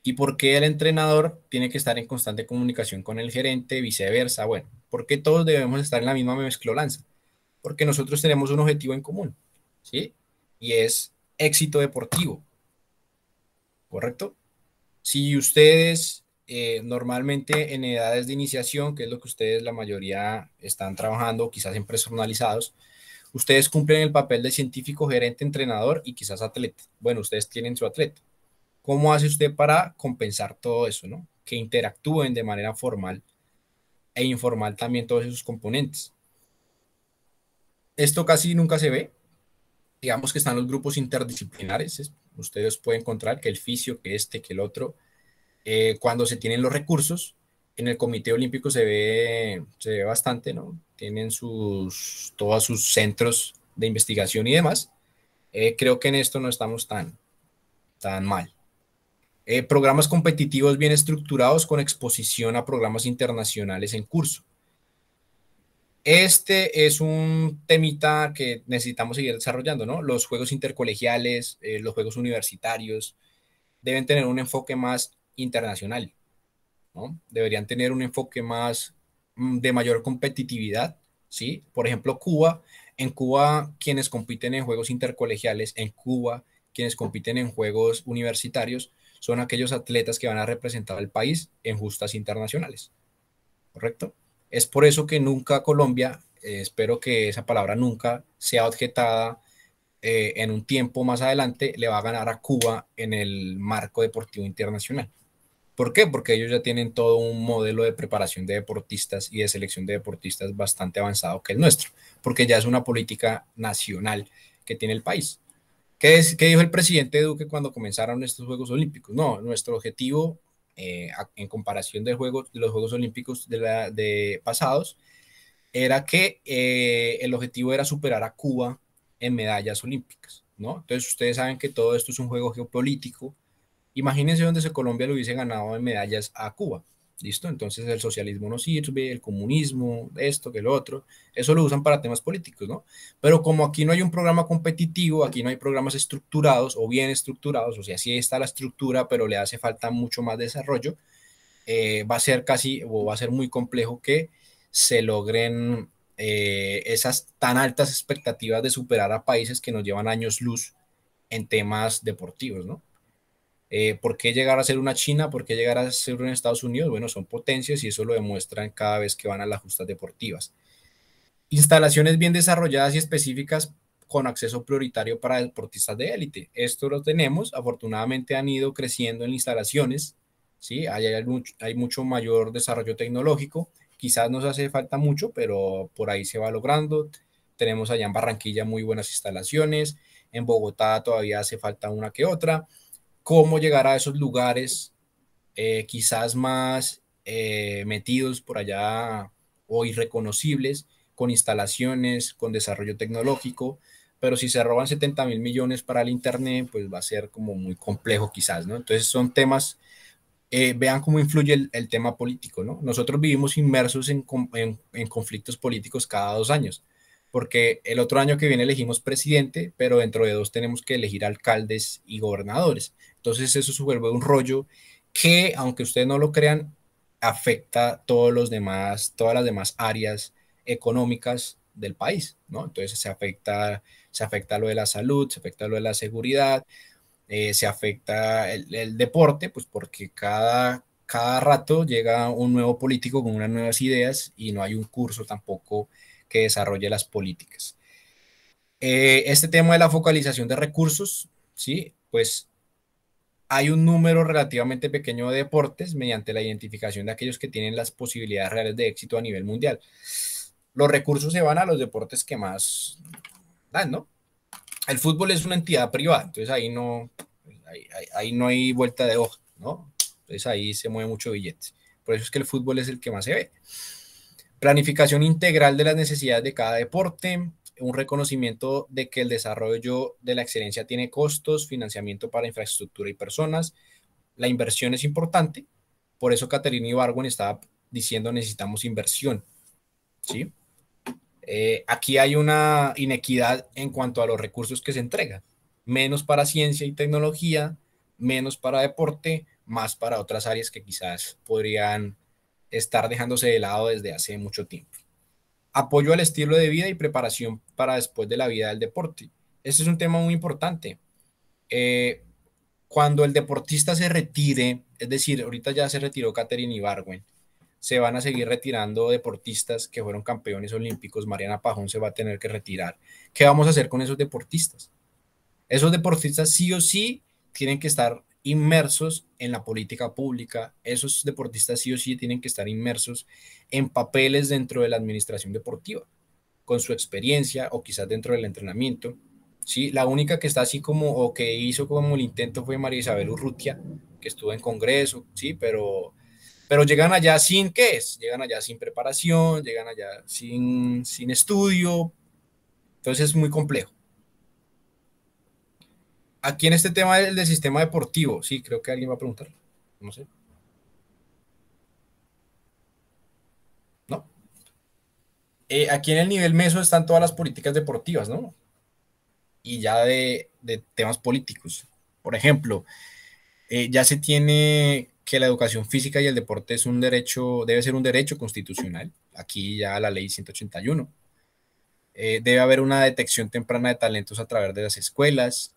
¿Y por qué el entrenador tiene que estar en constante comunicación con el gerente, viceversa? Bueno, ¿por qué todos debemos estar en la misma mezclolanza? Porque nosotros tenemos un objetivo en común, ¿sí? Y es éxito deportivo, ¿correcto? Si ustedes normalmente en edades de iniciación, que es lo que ustedes la mayoría están trabajando, quizás en personalizados, ustedes cumplen el papel de científico, gerente, entrenador y quizás atleta. Bueno, ustedes tienen su atleta. ¿Cómo hace usted para compensar todo eso, no? Que interactúen de manera formal e informal también todos esos componentes. Esto casi nunca se ve. Digamos que están los grupos interdisciplinares. Ustedes pueden encontrar que el fisio, que este, que el otro. Cuando se tienen los recursos, en el Comité Olímpico se ve bastante, ¿no? Tienen todos sus centros de investigación y demás. Creo que en esto no estamos tan mal. Programas competitivos bien estructurados con exposición a programas internacionales en curso. Este es un temita que necesitamos seguir desarrollando, ¿no? Los juegos intercolegiales, los juegos universitarios, deben tener un enfoque más internacional, ¿no? Deberían tener un enfoque más de mayor competitividad, ¿sí? Por ejemplo, en Cuba, quienes compiten en juegos intercolegiales, en Cuba, quienes compiten en juegos universitarios, son aquellos atletas que van a representar al país en justas internacionales, ¿correcto? Es por eso que nunca Colombia, espero que esa palabra nunca sea objetada en un tiempo más adelante, le va a ganar a Cuba en el marco deportivo internacional. ¿Por qué? Porque ellos ya tienen todo un modelo de preparación de deportistas y de selección de deportistas bastante avanzado que el nuestro, porque ya es una política nacional que tiene el país. ¿Qué dijo el presidente Duque cuando comenzaron estos Juegos Olímpicos? No, nuestro objetivo en comparación de los Juegos Olímpicos de pasados era que el objetivo era superar a Cuba en medallas olímpicas, ¿no? Entonces ustedes saben que todo esto es un juego geopolítico. Imagínense donde si Colombia le hubiese ganado en medallas a Cuba. ¿Listo? Entonces el socialismo no sirve, el comunismo, esto, que lo otro, eso lo usan para temas políticos, ¿no? Pero como aquí no hay un programa competitivo, aquí no hay programas estructurados o bien estructurados, o sea, sí está la estructura, pero le hace falta mucho más desarrollo, va a ser casi o va a ser muy complejo que se logren esas tan altas expectativas de superar a países que nos llevan años luz en temas deportivos, ¿no? ¿Por qué llegar a ser una China? ¿Por qué llegar a ser un Estados Unidos? Bueno, son potencias y eso lo demuestran cada vez que van a las justas deportivas. Instalaciones bien desarrolladas y específicas con acceso prioritario para deportistas de élite. Esto lo tenemos, afortunadamente han ido creciendo en instalaciones, ¿sí? Hay mucho mayor desarrollo tecnológico, quizás nos hace falta mucho, pero por ahí se va logrando. Tenemos allá en Barranquilla muy buenas instalaciones, en Bogotá todavía hace falta una que otra. ¿Cómo llegar a esos lugares quizás más metidos por allá o irreconocibles, con instalaciones, con desarrollo tecnológico? Pero si se roban 70.000 millones para el Internet, pues va a ser como muy complejo quizás, ¿no? Entonces son temas, vean cómo influye el tema político, ¿no? Nosotros vivimos inmersos en conflictos políticos cada 2 años, porque el otro año que viene elegimos presidente, pero dentro de 2 tenemos que elegir alcaldes y gobernadores. Entonces eso se vuelve un rollo que, aunque ustedes no lo crean, afecta todas las demás áreas económicas del país, ¿no? Entonces se afecta lo de la salud, se afecta lo de la seguridad, se afecta el deporte, pues porque cada rato llega un nuevo político con unas nuevas ideas y no hay un curso tampoco que desarrolle las políticas. Este tema de la focalización de recursos, ¿sí? Pues hay un número relativamente pequeño de deportes mediante la identificación de aquellos que tienen las posibilidades reales de éxito a nivel mundial. Los recursos se van a los deportes que más dan, ¿no? El fútbol es una entidad privada, entonces ahí no hay vuelta de hoja, ¿no? Entonces ahí se mueve mucho billete. Por eso es que el fútbol es el que más se ve. Planificación integral de las necesidades de cada deporte, un reconocimiento de que el desarrollo de la excelencia tiene costos, financiamiento para infraestructura y personas. La inversión es importante, por eso Catherine Ibargüen estaba diciendo necesitamos inversión, ¿sí? Aquí hay una inequidad en cuanto a los recursos que se entregan, menos para ciencia y tecnología, menos para deporte, más para otras áreas que quizás podrían estar dejándose de lado desde hace mucho tiempo. Apoyo al estilo de vida y preparación para después de la vida del deporte. Este es un tema muy importante. Cuando el deportista se retire, es decir, ahorita ya se retiró Catherine Ibargüen, se van a seguir retirando deportistas que fueron campeones olímpicos. Mariana Pajón se va a tener que retirar. ¿Qué vamos a hacer con esos deportistas? Esos deportistas sí o sí tienen que estar inmersos en la política pública. Esos deportistas sí o sí tienen que estar inmersos en papeles dentro de la administración deportiva, con su experiencia o quizás dentro del entrenamiento. ¿Sí? La única que está así como, o que hizo como el intento fue María Isabel Urrutia, que estuvo en Congreso, ¿sí? Pero llegan allá sin, ¿qué es? Llegan allá sin preparación, llegan allá sin estudio, entonces es muy complejo. Aquí en este tema del sistema deportivo, sí, creo que alguien va a preguntar, no sé. ¿No? Aquí en el nivel meso están todas las políticas deportivas, ¿no? Y ya de temas políticos. Por ejemplo, ya se tiene que la educación física y el deporte es un derecho, debe ser un derecho constitucional. Aquí ya la ley 181. Debe haber una detección temprana de talentos a través de las escuelas.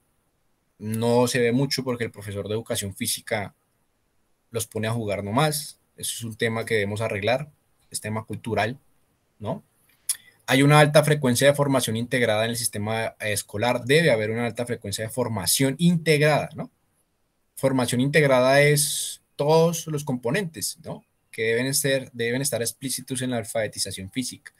No se ve mucho porque el profesor de educación física los pone a jugar nomás. Eso es un tema que debemos arreglar, es tema cultural, ¿no? Hay una alta frecuencia de formación integrada en el sistema escolar. Debe haber una alta frecuencia de formación integrada, ¿no? Formación integrada es todos los componentes, ¿no? Que deben estar explícitos en la alfabetización física.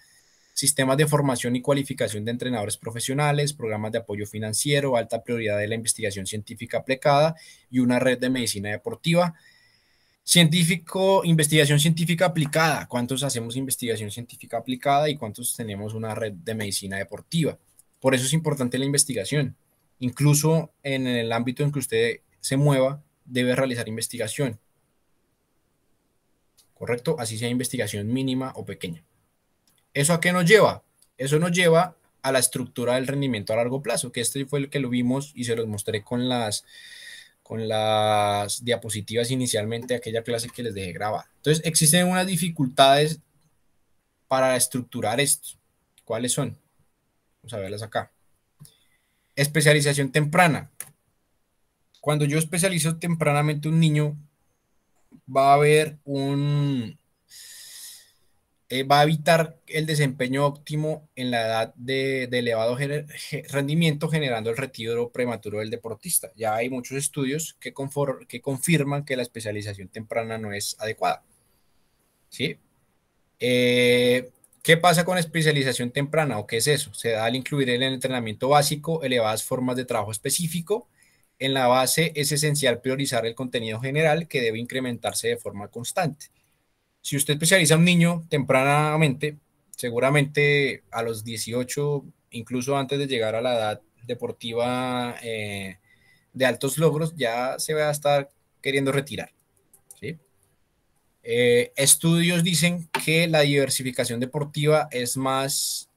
Sistemas de formación y cualificación de entrenadores profesionales, programas de apoyo financiero, alta prioridad de la investigación científica aplicada y una red de medicina deportiva. Investigación científica aplicada. ¿Cuántos hacemos investigación científica aplicada y cuántos tenemos una red de medicina deportiva? Por eso es importante la investigación. Incluso en el ámbito en que usted se mueva, debe realizar investigación. ¿Correcto? Así sea investigación mínima o pequeña. ¿Eso a qué nos lleva? Eso nos lleva a la estructura del rendimiento a largo plazo, que este fue el que lo vimos y se los mostré con las diapositivas inicialmente de aquella clase que les dejé grabada. Entonces, existen unas dificultades para estructurar esto. ¿Cuáles son? Vamos a verlas acá. Especialización temprana. Cuando yo especializo tempranamente un niño, va a haber va a evitar el desempeño óptimo en la edad de elevado rendimiento, generando el retiro prematuro del deportista. Ya hay muchos estudios que confirman que la especialización temprana no es adecuada. ¿Sí? ¿Qué pasa con especialización temprana o qué es eso? Se da al incluir en el entrenamiento básico elevadas formas de trabajo específico. En la base es esencial priorizar el contenido general que debe incrementarse de forma constante. Si usted especializa a un niño tempranamente, seguramente a los 18, incluso antes de llegar a la edad deportiva de altos logros, ya se va a estar queriendo retirar. ¿Sí? Estudios dicen que la diversificación deportiva es más,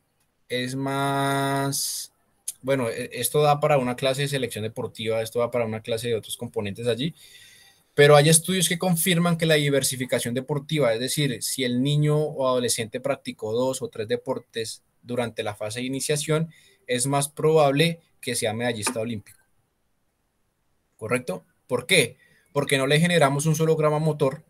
bueno, esto da para una clase de selección deportiva, esto da para una clase de otros componentes allí, pero hay estudios que confirman que la diversificación deportiva, es decir, si el niño o adolescente practicó 2 o 3 deportes durante la fase de iniciación, es más probable que sea medallista olímpico. ¿Correcto? ¿Por qué? Porque no le generamos un solo grama motor,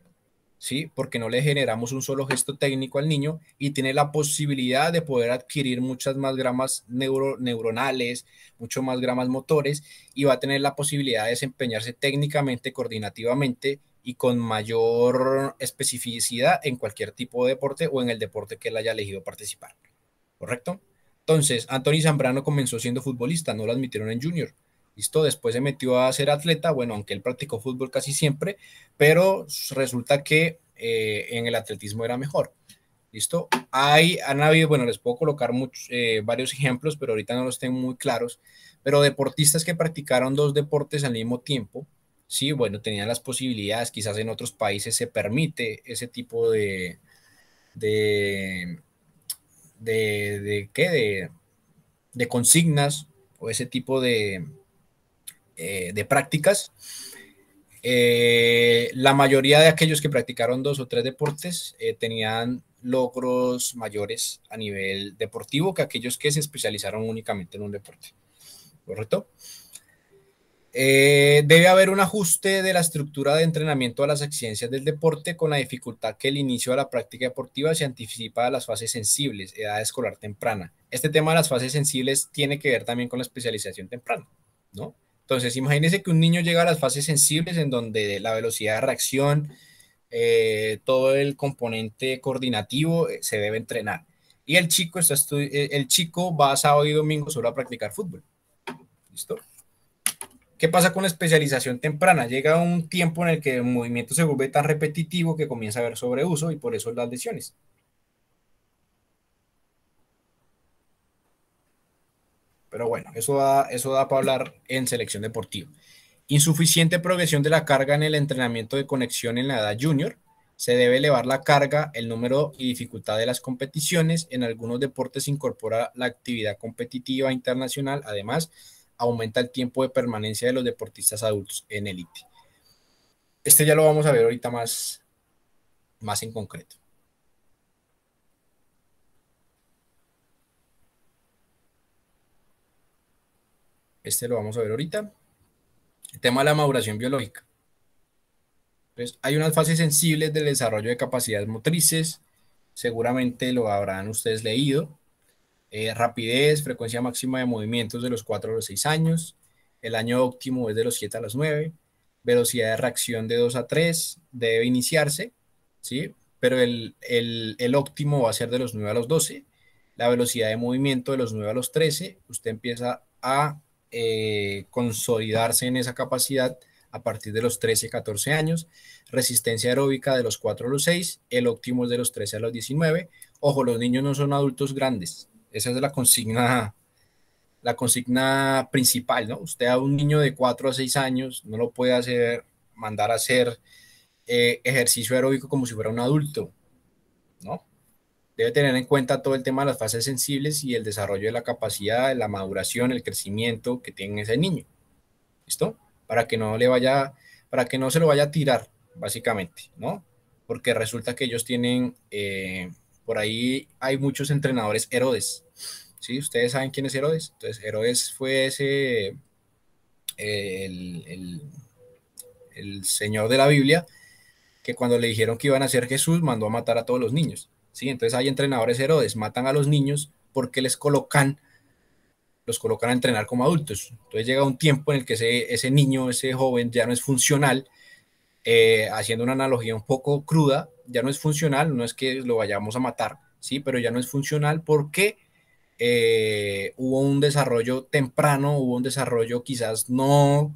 ¿sí? Porque no le generamos un solo gesto técnico al niño y tiene la posibilidad de poder adquirir muchas más gramas neuronales, mucho más gramas motores y va a tener la posibilidad de desempeñarse técnicamente, coordinativamente y con mayor especificidad en cualquier tipo de deporte o en el deporte que él haya elegido participar. ¿Correcto? Entonces, Anthony Zambrano comenzó siendo futbolista, no lo admitieron en junior. ¿Listo? Después se metió a ser atleta, bueno, aunque él practicó fútbol casi siempre, pero resulta que en el atletismo era mejor. ¿Listo? Han habido, bueno, les puedo colocar varios ejemplos, pero ahorita no los tengo muy claros, pero deportistas que practicaron dos deportes al mismo tiempo, sí, bueno, tenían las posibilidades, quizás en otros países se permite ese tipo de, ¿qué? De consignas o ese tipo de prácticas. La mayoría de aquellos que practicaron dos o tres deportes tenían logros mayores a nivel deportivo que aquellos que se especializaron únicamente en un deporte. ¿Correcto? Debe haber un ajuste de la estructura de entrenamiento a las exigencias del deporte con la dificultad que el inicio de la práctica deportiva se anticipa a las fases sensibles, edad escolar temprana. Este tema de las fases sensibles tiene que ver también con la especialización temprana, ¿no? Entonces, imagínense que un niño llega a las fases sensibles en donde la velocidad de reacción, todo el componente coordinativo se debe entrenar. Y el chico va sábado y domingo solo a practicar fútbol. ¿Listo? ¿Qué pasa con la especialización temprana? Llega un tiempo en el que el movimiento se vuelve tan repetitivo que comienza a haber sobreuso y por eso las lesiones. Pero bueno, eso da para hablar en selección deportiva. Insuficiente progresión de la carga en el entrenamiento de conexión en la edad junior. Se debe elevar la carga, el número y dificultad de las competiciones. En algunos deportes se incorpora la actividad competitiva internacional. Además, aumenta el tiempo de permanencia de los deportistas adultos en élite. Este ya lo vamos a ver ahorita más en concreto. Este lo vamos a ver ahorita. El tema de la maduración biológica. Entonces, hay unas fases sensibles del desarrollo de capacidades motrices. Seguramente lo habrán ustedes leído. Rapidez, frecuencia máxima de movimientos de los 4 a los 6 años. El año óptimo es de los 7 a los 9. Velocidad de reacción de 2 a 3 debe iniciarse, ¿sí? Pero el óptimo va a ser de los 9 a los 12. La velocidad de movimiento de los 9 a los 13. Usted empieza a consolidarse en esa capacidad a partir de los 13, 14 años. Resistencia aeróbica de los 4 a los 6. El óptimo es de los 13 a los 19. Ojo, los niños no son adultos grandes. Esa es la consigna principal, ¿no? Usted a un niño de 4 a 6 años no lo puede mandar a hacer ejercicio aeróbico como si fuera un adulto, ¿no? Debe tener en cuenta todo el tema de las fases sensibles y el desarrollo de la capacidad, la maduración, el crecimiento que tiene ese niño. ¿Listo? Para que no se lo vaya a tirar, básicamente, ¿no? Porque resulta que ellos tienen, por ahí hay muchos entrenadores Herodes, ¿sí? Ustedes saben quién es Herodes. Entonces, Herodes fue el señor de la Biblia, que cuando le dijeron que iban a ser Jesús, mandó a matar a todos los niños, ¿sí? Entonces hay entrenadores Herodes, matan a los niños porque los colocan a entrenar como adultos. Entonces llega un tiempo en el que ese niño, ese joven ya no es funcional, haciendo una analogía un poco cruda, ya no es funcional, no es que lo vayamos a matar, ¿sí? Pero ya no es funcional porque hubo un desarrollo temprano, hubo un desarrollo quizás no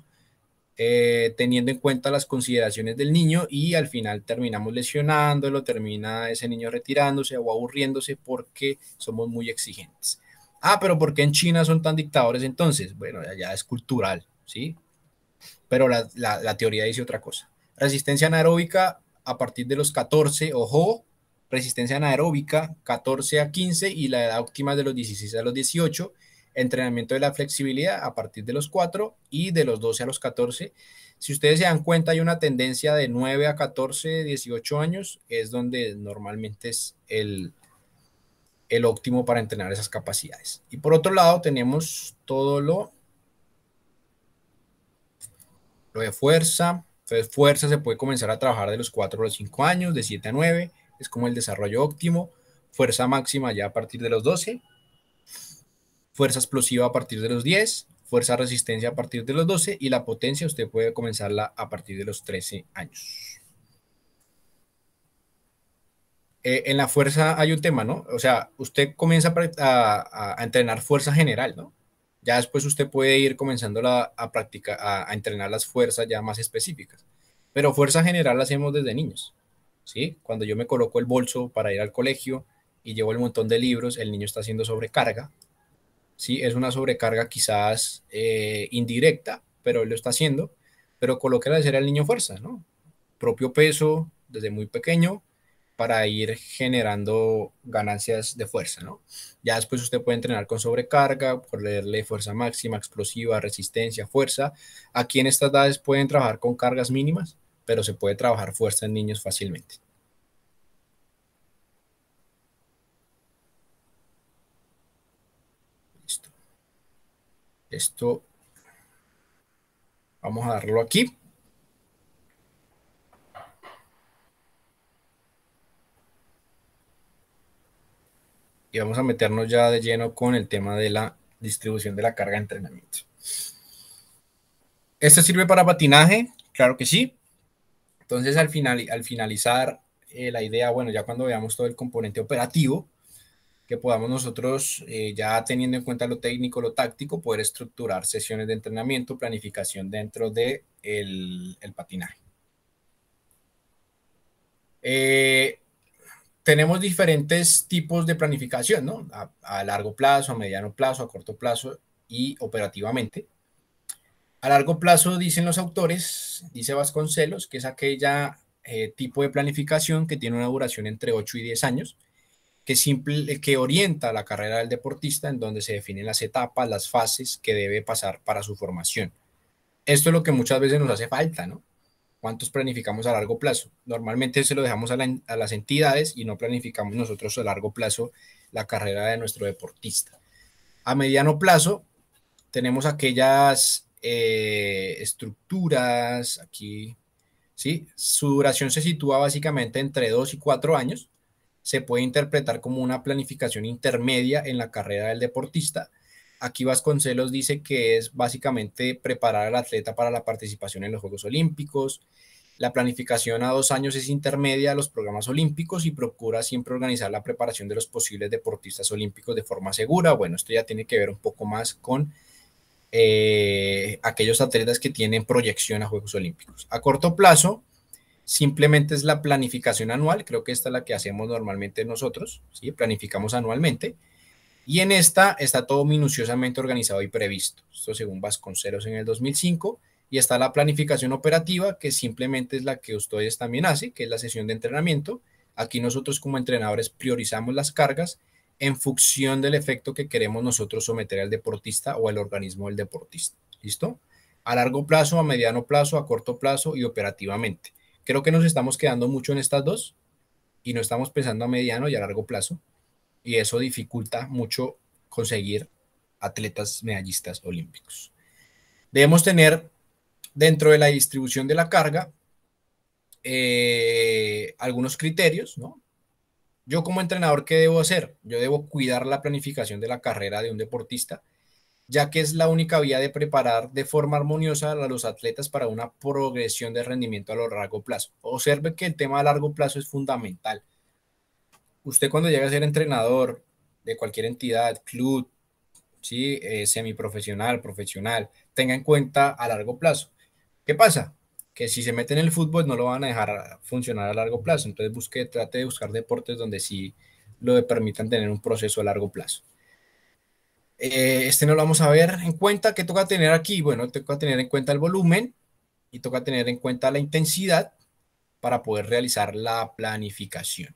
teniendo en cuenta las consideraciones del niño y al final terminamos lesionándolo, termina ese niño retirándose o aburriéndose porque somos muy exigentes. Pero ¿por qué en China son tan dictadores entonces? Bueno, ya es cultural, ¿sí? Pero la teoría dice otra cosa. Resistencia anaeróbica a partir de los 14, ojo, resistencia anaeróbica 14 a 15 y la edad óptima de los 16 a los 18. Entrenamiento de la flexibilidad a partir de los 4 y de los 12 a los 14. Si ustedes se dan cuenta, hay una tendencia de 9 a 14, 18 años, es donde normalmente es el óptimo para entrenar esas capacidades. Y por otro lado, tenemos todo lo de fuerza. Entonces, fuerza se puede comenzar a trabajar de los 4 a los 5 años, de 7 a 9, es como el desarrollo óptimo. Fuerza máxima ya a partir de los 12. Fuerza explosiva a partir de los 10, fuerza resistencia a partir de los 12 y la potencia usted puede comenzarla a partir de los 13 años. En la fuerza hay un tema, ¿no? O sea, usted comienza a entrenar fuerza general, ¿no? Ya después usted puede ir comenzando a practicar, a entrenar las fuerzas ya más específicas. Pero fuerza general la hacemos desde niños, ¿sí? Cuando yo me coloco el bolso para ir al colegio y llevo el montón de libros, el niño está haciendo sobrecarga, ¿sí? Es una sobrecarga quizás indirecta, pero él lo está haciendo, pero colóquele a hacer al niño fuerza, ¿no? Propio peso desde muy pequeño para ir generando ganancias de fuerza, ¿no? Ya después usted puede entrenar con sobrecarga, ponerle fuerza máxima, explosiva, resistencia, fuerza. Aquí en estas edades pueden trabajar con cargas mínimas, pero se puede trabajar fuerza en niños fácilmente. Listo. Esto vamos a darlo aquí. Y vamos a meternos ya de lleno con el tema de la distribución de la carga de entrenamiento. ¿Esto sirve para patinaje? Claro que sí. Entonces, al finalizar la idea, bueno, ya cuando veamos todo el componente operativo, que podamos nosotros, ya teniendo en cuenta lo técnico, lo táctico, poder estructurar sesiones de entrenamiento, planificación dentro de el patinaje. Tenemos diferentes tipos de planificación, ¿no? A largo plazo, a mediano plazo, a corto plazo y operativamente. A largo plazo, dicen los autores, dice Vasconcelos, que es aquella tipo de planificación que tiene una duración entre 8 y 10 años, que orienta la carrera del deportista, en donde se definen las etapas, las fases que debe pasar para su formación. Esto es lo que muchas veces nos hace falta, ¿no? ¿Cuántos planificamos a largo plazo? Normalmente se lo dejamos a las entidades y no planificamos nosotros a largo plazo la carrera de nuestro deportista. A mediano plazo tenemos aquellas estructuras aquí, ¿sí? Su duración se sitúa básicamente entre 2 y 4 años. Se puede interpretar como una planificación intermedia en la carrera del deportista. Aquí Vasconcelos dice que es básicamente preparar al atleta para la participación en los Juegos Olímpicos. La planificación a 2 años es intermedia a los programas olímpicos y procura siempre organizar la preparación de los posibles deportistas olímpicos de forma segura. Bueno, esto ya tiene que ver un poco más con aquellos atletas que tienen proyección a Juegos Olímpicos. A corto plazo, simplemente es la planificación anual, creo que esta es la que hacemos normalmente nosotros, ¿sí? Planificamos anualmente, y en esta está todo minuciosamente organizado y previsto, esto según Vasconcelos en el 2005, y está la planificación operativa, que simplemente es la que ustedes también hacen, que es la sesión de entrenamiento. Aquí nosotros como entrenadores priorizamos las cargas en función del efecto que queremos nosotros someter al deportista o al organismo del deportista. ¿Listo? A largo plazo, a mediano plazo, a corto plazo y operativamente. Creo que nos estamos quedando mucho en estas dos y no estamos pensando a mediano y a largo plazo. Y eso dificulta mucho conseguir atletas medallistas olímpicos. Debemos tener dentro de la distribución de la carga algunos criterios, ¿no? Yo como entrenador, ¿qué debo hacer? Yo debo cuidar la planificación de la carrera de un deportista, ya que es la única vía de preparar de forma armoniosa a los atletas para una progresión de rendimiento a lo largo plazo. Observe que el tema a largo plazo es fundamental. Usted cuando llega a ser entrenador de cualquier entidad, club, ¿sí? Semiprofesional, profesional, tenga en cuenta a largo plazo. ¿Qué pasa? Que si se mete en el fútbol no lo van a dejar funcionar a largo plazo. Entonces trate de buscar deportes donde sí lo permitan tener un proceso a largo plazo. Este no lo vamos a ver en cuenta. ¿Qué toca tener aquí? Bueno, toca tener en cuenta el volumen y toca tener en cuenta la intensidad para poder realizar la planificación.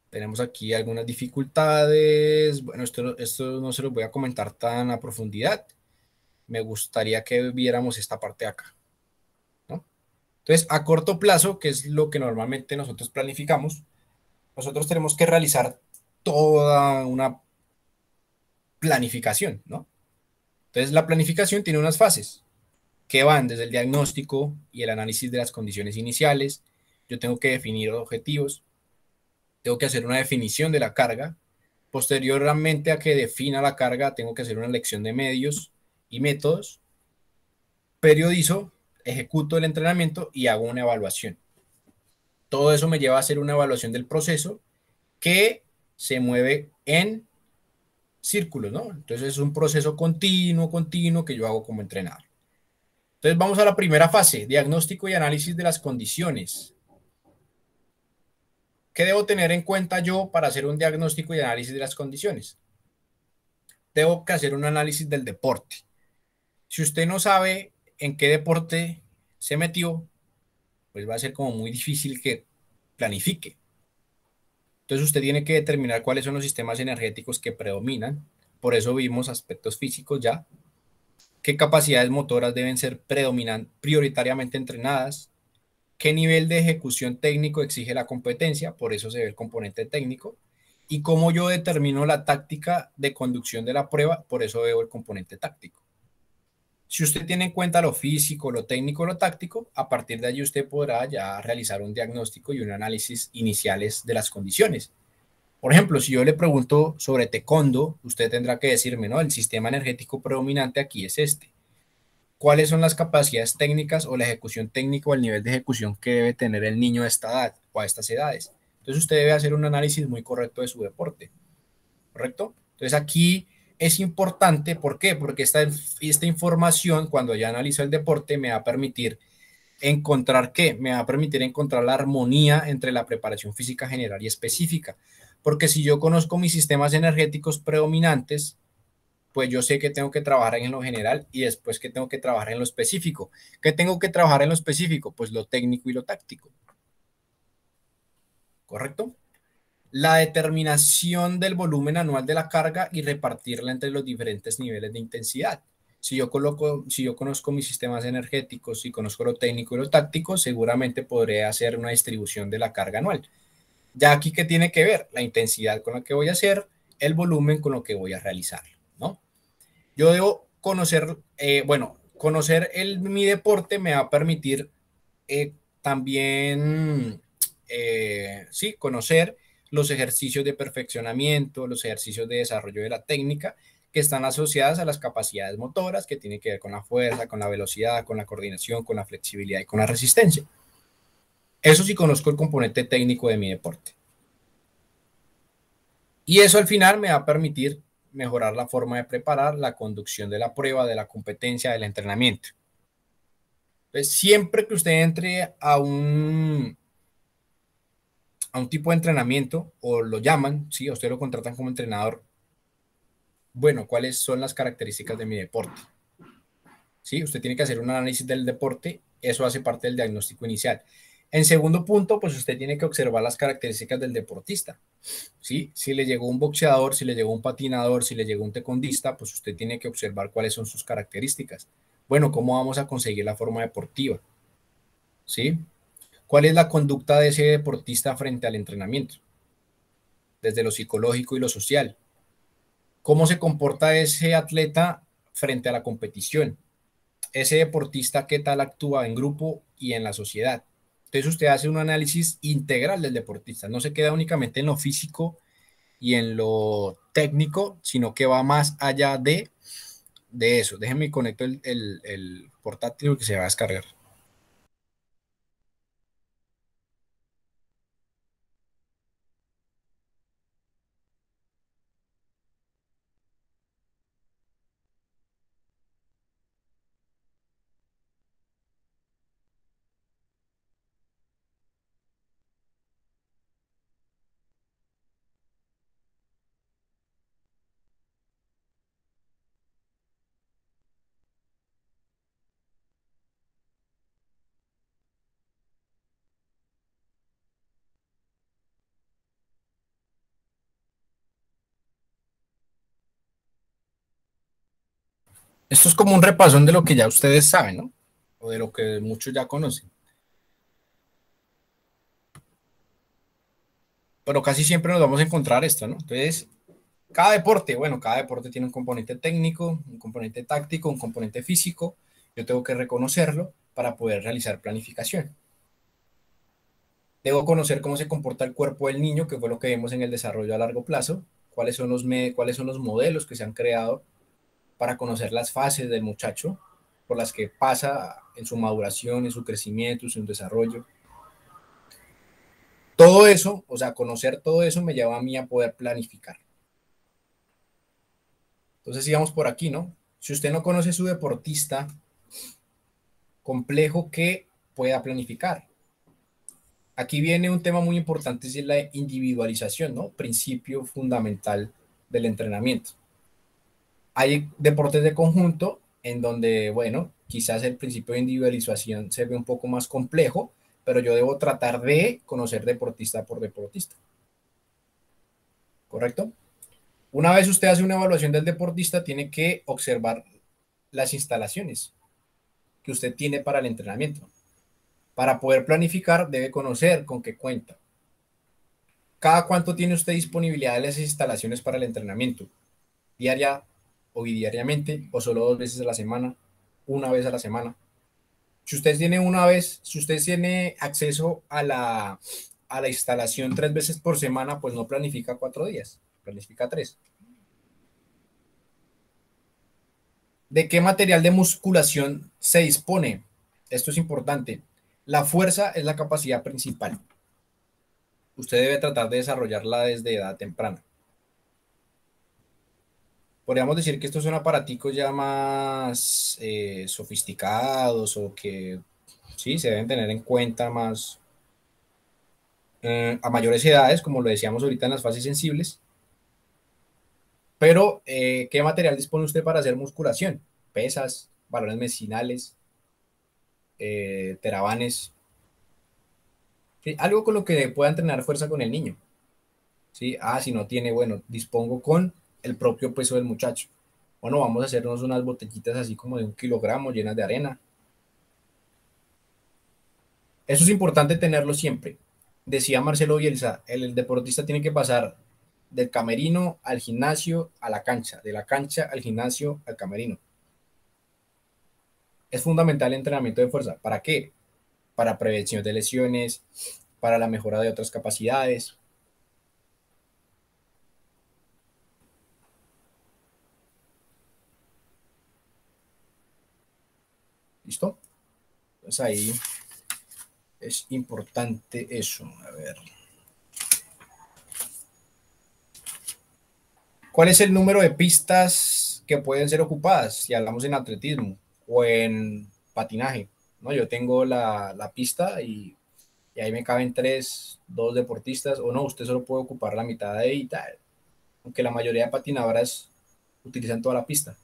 Tenemos aquí algunas dificultades. Bueno, esto no se los voy a comentar tan a profundidad. Me gustaría que viéramos esta parte de acá, ¿no? Entonces, a corto plazo, que es lo que normalmente nosotros planificamos, nosotros tenemos que realizar toda una planificación, ¿no? Entonces, la planificación tiene unas fases que van desde el diagnóstico y el análisis de las condiciones iniciales. Yo tengo que definir objetivos, tengo que hacer una definición de la carga. Posteriormente a que defina la carga, tengo que hacer una elección de medios y métodos. Periodizo, ejecuto el entrenamiento y hago una evaluación. Todo eso me lleva a hacer una evaluación del proceso que se mueve en círculos, ¿no? Entonces es un proceso continuo que yo hago como entrenador. Entonces vamos a la primera fase, diagnóstico y análisis de las condiciones. ¿Qué debo tener en cuenta yo para hacer un diagnóstico y análisis de las condiciones? Tengo que hacer un análisis del deporte. Si usted no sabe en qué deporte se metió, pues va a ser como muy difícil que planifique. Entonces usted tiene que determinar cuáles son los sistemas energéticos que predominan. Por eso vimos aspectos físicos ya. ¿Qué capacidades motoras deben ser prioritariamente entrenadas? ¿Qué nivel de ejecución técnico exige la competencia? Por eso se ve el componente técnico. Y cómo yo determino la táctica de conducción de la prueba, por eso veo el componente táctico. Si usted tiene en cuenta lo físico, lo técnico, lo táctico, a partir de allí usted podrá ya realizar un diagnóstico y un análisis iniciales de las condiciones. Por ejemplo, si yo le pregunto sobre taekwondo, usted tendrá que decirme, ¿no? El sistema energético predominante aquí es este. ¿Cuáles son las capacidades técnicas o la ejecución técnica o el nivel de ejecución que debe tener el niño a esta edad o a estas edades? Entonces usted debe hacer un análisis muy correcto de su deporte, ¿correcto? Entonces aquí es importante, ¿por qué? Porque esta información, cuando ya analizo el deporte, me va a permitir encontrar qué, me va a permitir encontrar la armonía entre la preparación física general y específica. Porque si yo conozco mis sistemas energéticos predominantes, pues yo sé que tengo que trabajar en lo general y después que tengo que trabajar en lo específico. ¿Qué tengo que trabajar en lo específico? Pues lo técnico y lo táctico. ¿Correcto? La determinación del volumen anual de la carga y repartirla entre los diferentes niveles de intensidad. Si yo conozco mis sistemas energéticos y conozco lo técnico y lo táctico, seguramente podré hacer una distribución de la carga anual. Ya aquí, ¿qué tiene que ver? La intensidad con la que voy a hacer, el volumen con lo que voy a realizar, ¿no? Yo debo conocer, conocer mi deporte me va a permitir también, sí, conocer los ejercicios de perfeccionamiento, los ejercicios de desarrollo de la técnica que están asociadas a las capacidades motoras, que tienen que ver con la fuerza, con la velocidad, con la coordinación, con la flexibilidad y con la resistencia. Eso sí conozco el componente técnico de mi deporte. Y eso al final me va a permitir mejorar la forma de preparar la conducción de la prueba, de la competencia, del entrenamiento. Entonces, siempre que usted entre a un tipo de entrenamiento o lo llaman, ¿sí? A usted lo contratan como entrenador, bueno, ¿cuáles son las características de mi deporte? ¿Sí? Usted tiene que hacer un análisis del deporte, eso hace parte del diagnóstico inicial. En segundo punto, pues usted tiene que observar las características del deportista, ¿sí? Si le llegó un boxeador, si le llegó un patinador, si le llegó un taekwondista, pues usted tiene que observar cuáles son sus características. Bueno, ¿cómo vamos a conseguir la forma deportiva? ¿Sí? ¿Cuál es la conducta de ese deportista frente al entrenamiento? Desde lo psicológico y lo social. ¿Cómo se comporta ese atleta frente a la competición? Ese deportista, ¿qué tal actúa en grupo y en la sociedad? Entonces usted hace un análisis integral del deportista, no se queda únicamente en lo físico y en lo técnico, sino que va más allá de eso. Déjenme conecto el portátil que se va a descargar. Esto es como un repasón de lo que ya ustedes saben, ¿no? O de lo que muchos ya conocen. Pero casi siempre nos vamos a encontrar esto, ¿no? Entonces, cada deporte tiene un componente técnico, un componente táctico, un componente físico. Yo tengo que reconocerlo para poder realizar planificación. Debo conocer cómo se comporta el cuerpo del niño, que fue lo que vimos en el desarrollo a largo plazo, cuáles son los modelos que se han creado para conocer las fases del muchacho por las que pasa en su maduración, en su crecimiento, en su desarrollo. Todo eso, o sea, conocer todo eso me lleva a mí a poder planificar. Entonces, sigamos por aquí, ¿no? Si usted no conoce a su deportista, complejo que pueda planificar. Aquí viene un tema muy importante, es la individualización, ¿no? Principio fundamental del entrenamiento. Hay deportes de conjunto en donde, bueno, quizás el principio de individualización se ve un poco más complejo, pero yo debo tratar de conocer deportista por deportista. ¿Correcto? Una vez usted hace una evaluación del deportista, tiene que observar las instalaciones que usted tiene para el entrenamiento. Para poder planificar, debe conocer con qué cuenta. ¿Cada cuánto tiene usted disponibilidad de las instalaciones para el entrenamiento? ¿Diaria o bidiariamente? ¿O solo 2 veces a la semana? ¿Una vez a la semana? Si usted tiene una vez, si usted tiene acceso a la instalación 3 veces por semana, pues no planifica 4 días, planifica 3. ¿De qué material de musculación se dispone? Esto es importante. La fuerza es la capacidad principal. Usted debe tratar de desarrollarla desde edad temprana. Podríamos decir que estos son aparaticos ya más sofisticados o que sí se deben tener en cuenta más a mayores edades, como lo decíamos ahorita en las fases sensibles. Pero, ¿qué material dispone usted para hacer musculación? Pesas, balones mesinales, terabanes. ¿Sí? Algo con lo que pueda entrenar fuerza con el niño. ¿Sí? Si no tiene, bueno, dispongo con el propio peso del muchacho. Bueno, vamos a hacernos unas botellitas así como de 1 kilogramo llenas de arena. Eso es importante tenerlo siempre. Decía Marcelo Bielsa, el deportista tiene que pasar del camerino al gimnasio a la cancha, de la cancha al gimnasio al camerino. Es fundamental el entrenamiento de fuerza. ¿Para qué? Para prevención de lesiones, para la mejora de otras capacidades. ¿Listo? Pues ahí es importante eso. A ver. ¿Cuál es el número de pistas que pueden ser ocupadas si hablamos en atletismo o en patinaje? ¿No? Yo tengo la pista y ahí me caben 2 deportistas, o no, usted solo puede ocupar la mitad de ahí y tal. Aunque la mayoría de patinadoras utilizan toda la pista.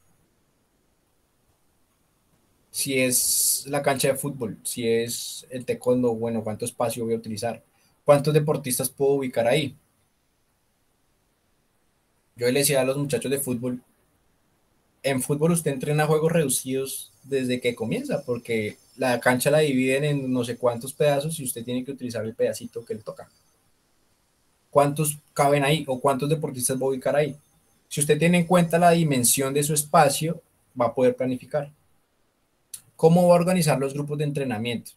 Si es la cancha de fútbol, si es el taekwondo, bueno, ¿cuánto espacio voy a utilizar? ¿Cuántos deportistas puedo ubicar ahí? Yo le decía a los muchachos de fútbol, en fútbol usted entrena juegos reducidos desde que comienza, porque la cancha la dividen en no sé cuántos pedazos y usted tiene que utilizar el pedacito que le toca. ¿Cuántos caben ahí o cuántos deportistas va a ubicar ahí? Si usted tiene en cuenta la dimensión de su espacio, va a poder planificar. ¿Cómo va a organizar los grupos de entrenamiento?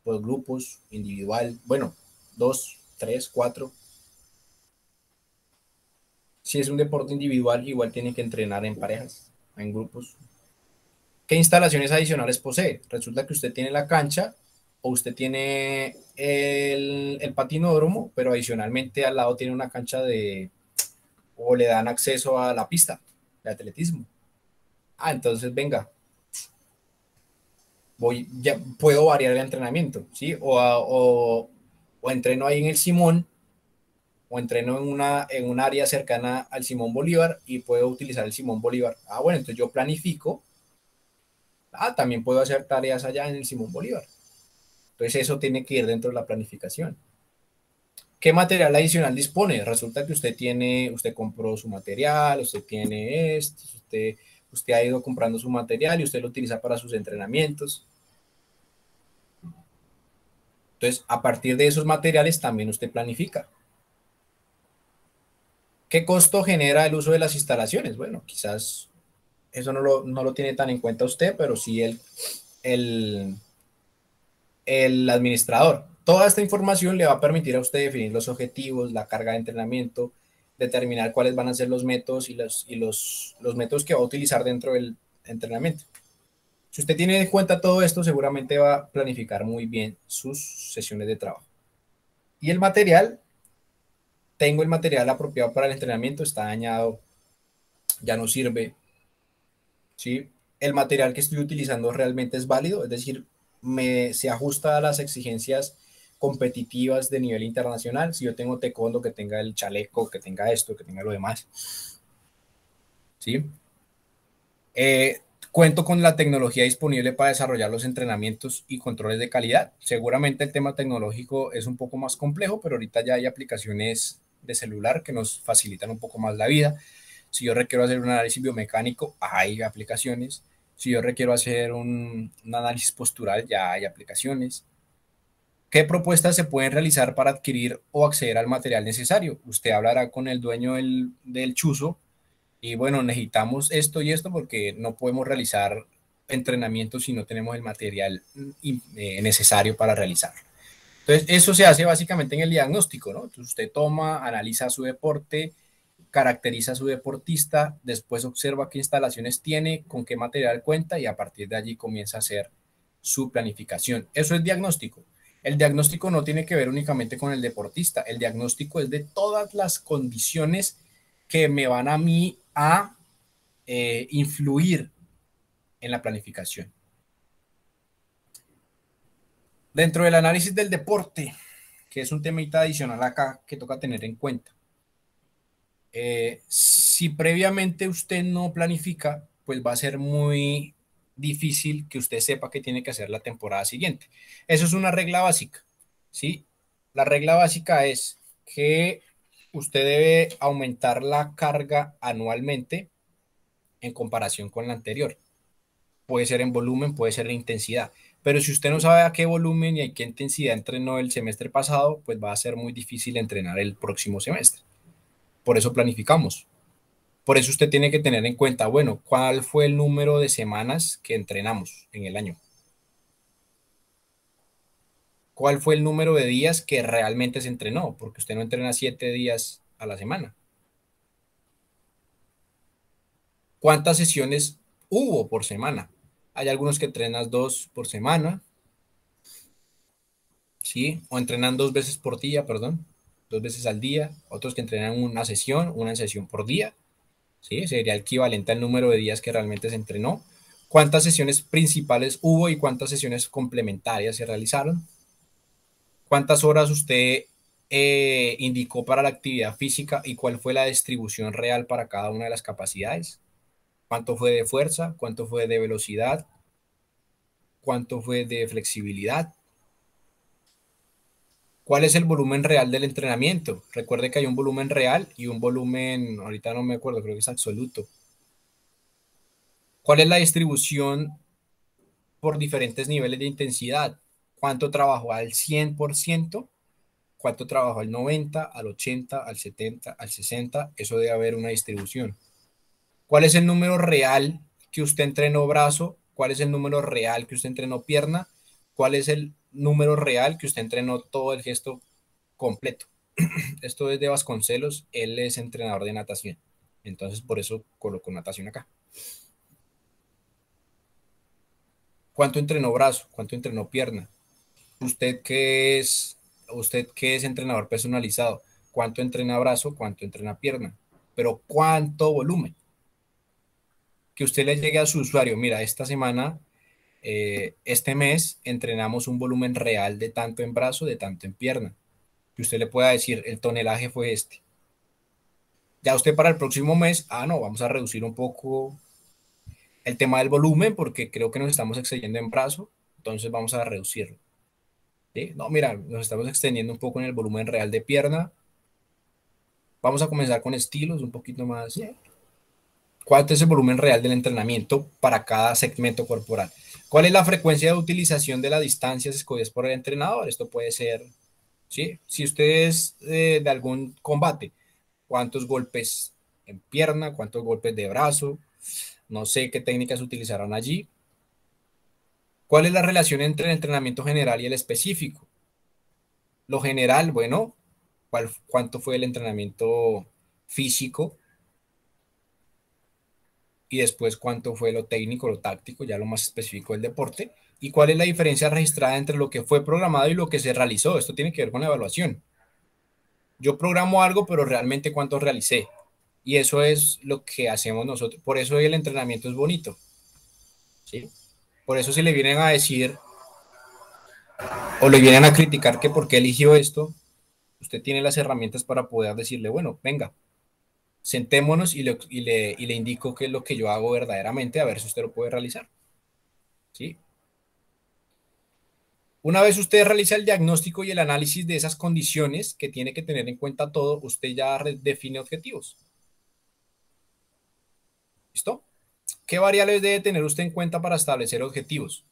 Por grupos, individual, bueno, 2, 3, 4. Si es un deporte individual, igual tiene que entrenar en parejas, en grupos. ¿Qué instalaciones adicionales posee? Resulta que usted tiene la cancha o usted tiene el patinódromo, pero adicionalmente al lado tiene una cancha o le dan acceso a la pista de atletismo. Entonces venga, ya puedo variar el entrenamiento, ¿sí? O entreno ahí en el Simón, o entreno en un área cercana al Simón Bolívar y puedo utilizar el Simón Bolívar. Bueno, entonces yo planifico. También puedo hacer tareas allá en el Simón Bolívar. Entonces eso tiene que ir dentro de la planificación. ¿Qué material adicional dispone? Resulta que usted compró su material, usted tiene esto, usted ha ido comprando su material y usted lo utiliza para sus entrenamientos. Entonces, a partir de esos materiales también usted planifica. ¿Qué costo genera el uso de las instalaciones? Bueno, quizás eso no lo tiene tan en cuenta usted, pero sí el administrador. Toda esta información le va a permitir a usted definir los objetivos, la carga de entrenamiento, determinar cuáles van a ser los métodos y los métodos que va a utilizar dentro del entrenamiento. Si usted tiene en cuenta todo esto, seguramente va a planificar muy bien sus sesiones de trabajo. Y el material, tengo el material apropiado para el entrenamiento, está dañado, ya no sirve, ¿sí? el material que estoy utilizando realmente es válido, es decir, se ajusta a las exigencias competitivas de nivel internacional. Si yo tengo taekwondo, que tenga el chaleco, que tenga esto, que tenga lo demás, ¿sí? Cuento con la tecnología disponible para desarrollar los entrenamientos y controles de calidad. Seguramente el tema tecnológico es un poco más complejo, pero ahorita ya hay aplicaciones de celular que nos facilitan un poco más la vida. Si yo requiero hacer un análisis biomecánico, hay aplicaciones. Si yo requiero hacer un análisis postural, ya hay aplicaciones. ¿Qué propuestas se pueden realizar para adquirir o acceder al material necesario? Usted hablará con el dueño del chuzo y bueno, necesitamos esto y esto porque no podemos realizar entrenamientos si no tenemos el material necesario para realizarlo. Entonces, eso se hace básicamente en el diagnóstico, ¿no? Entonces, usted toma, analiza su deporte, caracteriza a su deportista, después observa qué instalaciones tiene, con qué material cuenta y a partir de allí comienza a hacer su planificación. Eso es diagnóstico. El diagnóstico no tiene que ver únicamente con el deportista, el diagnóstico es de todas las condiciones que me van a mí a influir en la planificación. Dentro del análisis del deporte, que es un temita adicional acá que toca tener en cuenta. Si previamente usted no planifica, pues va a ser muy difícil que usted sepa qué tiene que hacer la temporada siguiente. Eso es una regla básica, ¿sí? La regla básica es que usted debe aumentar la carga anualmente en comparación con la anterior. Puede ser en volumen, puede ser en intensidad. Pero si usted no sabe a qué volumen y a qué intensidad entrenó el semestre pasado, pues va a ser muy difícil entrenar el próximo semestre. Por eso planificamos. Por eso usted tiene que tener en cuenta, bueno, ¿cuál fue el número de semanas que entrenamos en el año? ¿Cuál fue el número de días que realmente se entrenó? Porque usted no entrena 7 días a la semana. ¿Cuántas sesiones hubo por semana? Hay algunos que entrenan 2 por semana, ¿sí? O entrenan 2 veces por día, perdón, 2 veces al día. Otros que entrenan una sesión por día, ¿sí? Sería equivalente al número de días que realmente se entrenó. ¿Cuántas sesiones principales hubo y cuántas sesiones complementarias se realizaron? ¿Cuántas horas usted indicó para la actividad física y cuál fue la distribución real para cada una de las capacidades? ¿Cuánto fue de fuerza? ¿Cuánto fue de velocidad? ¿Cuánto fue de flexibilidad? ¿Cuál es el volumen real del entrenamiento? Recuerde que hay un volumen real y un volumen, ahorita no me acuerdo, creo que es absoluto. ¿Cuál es la distribución por diferentes niveles de intensidad? ¿Cuánto trabajó al 100%? ¿Cuánto trabajó al 90, al 80, al 70, al 60? Eso debe haber una distribución. ¿Cuál es el número real que usted entrenó brazo? ¿Cuál es el número real que usted entrenó pierna? ¿Cuál es el número real que usted entrenó todo el gesto completo? Esto es de Vasconcelos, él es entrenador de natación. Entonces, por eso coloco natación acá. ¿Cuánto entrenó brazo? ¿Cuánto entrenó pierna? Usted que es entrenador personalizado, ¿cuánto entrena brazo? ¿Cuánto entrena pierna? Pero ¿cuánto volumen? Que usted le llegue a su usuario, mira, esta semana, este mes, entrenamos un volumen real de tanto en brazo, de tanto en pierna. Que usted le pueda decir, el tonelaje fue este. Ya usted para el próximo mes, no, vamos a reducir un poco el tema del volumen porque creo que nos estamos excediendo en brazo, entonces vamos a reducirlo. ¿Sí? No, mira, nos estamos extendiendo un poco en el volumen real de pierna. Vamos a comenzar con estilos un poquito más. ¿Sí? ¿Cuánto es el volumen real del entrenamiento para cada segmento corporal? ¿Cuál es la frecuencia de utilización de las distancias escogidas por el entrenador? Esto puede ser, ¿sí? Si usted es de algún combate, ¿cuántos golpes en pierna? ¿Cuántos golpes de brazo? No sé qué técnicas utilizarán allí. ¿Cuál es la relación entre el entrenamiento general y el específico? Lo general, bueno, ¿cuánto fue el entrenamiento físico? Y después cuánto fue lo técnico, lo táctico, ya lo más específico del deporte, y cuál es la diferencia registrada entre lo que fue programado y lo que se realizó. Esto tiene que ver con la evaluación. Yo programo algo, pero realmente cuánto realicé. Y eso es lo que hacemos nosotros. Por eso el entrenamiento es bonito. ¿sí? Por eso si le vienen a decir o le vienen a criticar que por qué eligió esto, usted tiene las herramientas para poder decirle, bueno, venga, sentémonos y le indico qué es lo que yo hago verdaderamente, a ver si usted lo puede realizar, ¿sí? Una vez usted realiza el diagnóstico y el análisis de esas condiciones que tiene que tener en cuenta todo, usted ya define objetivos. ¿Listo? ¿Qué variables debe tener usted en cuenta para establecer objetivos?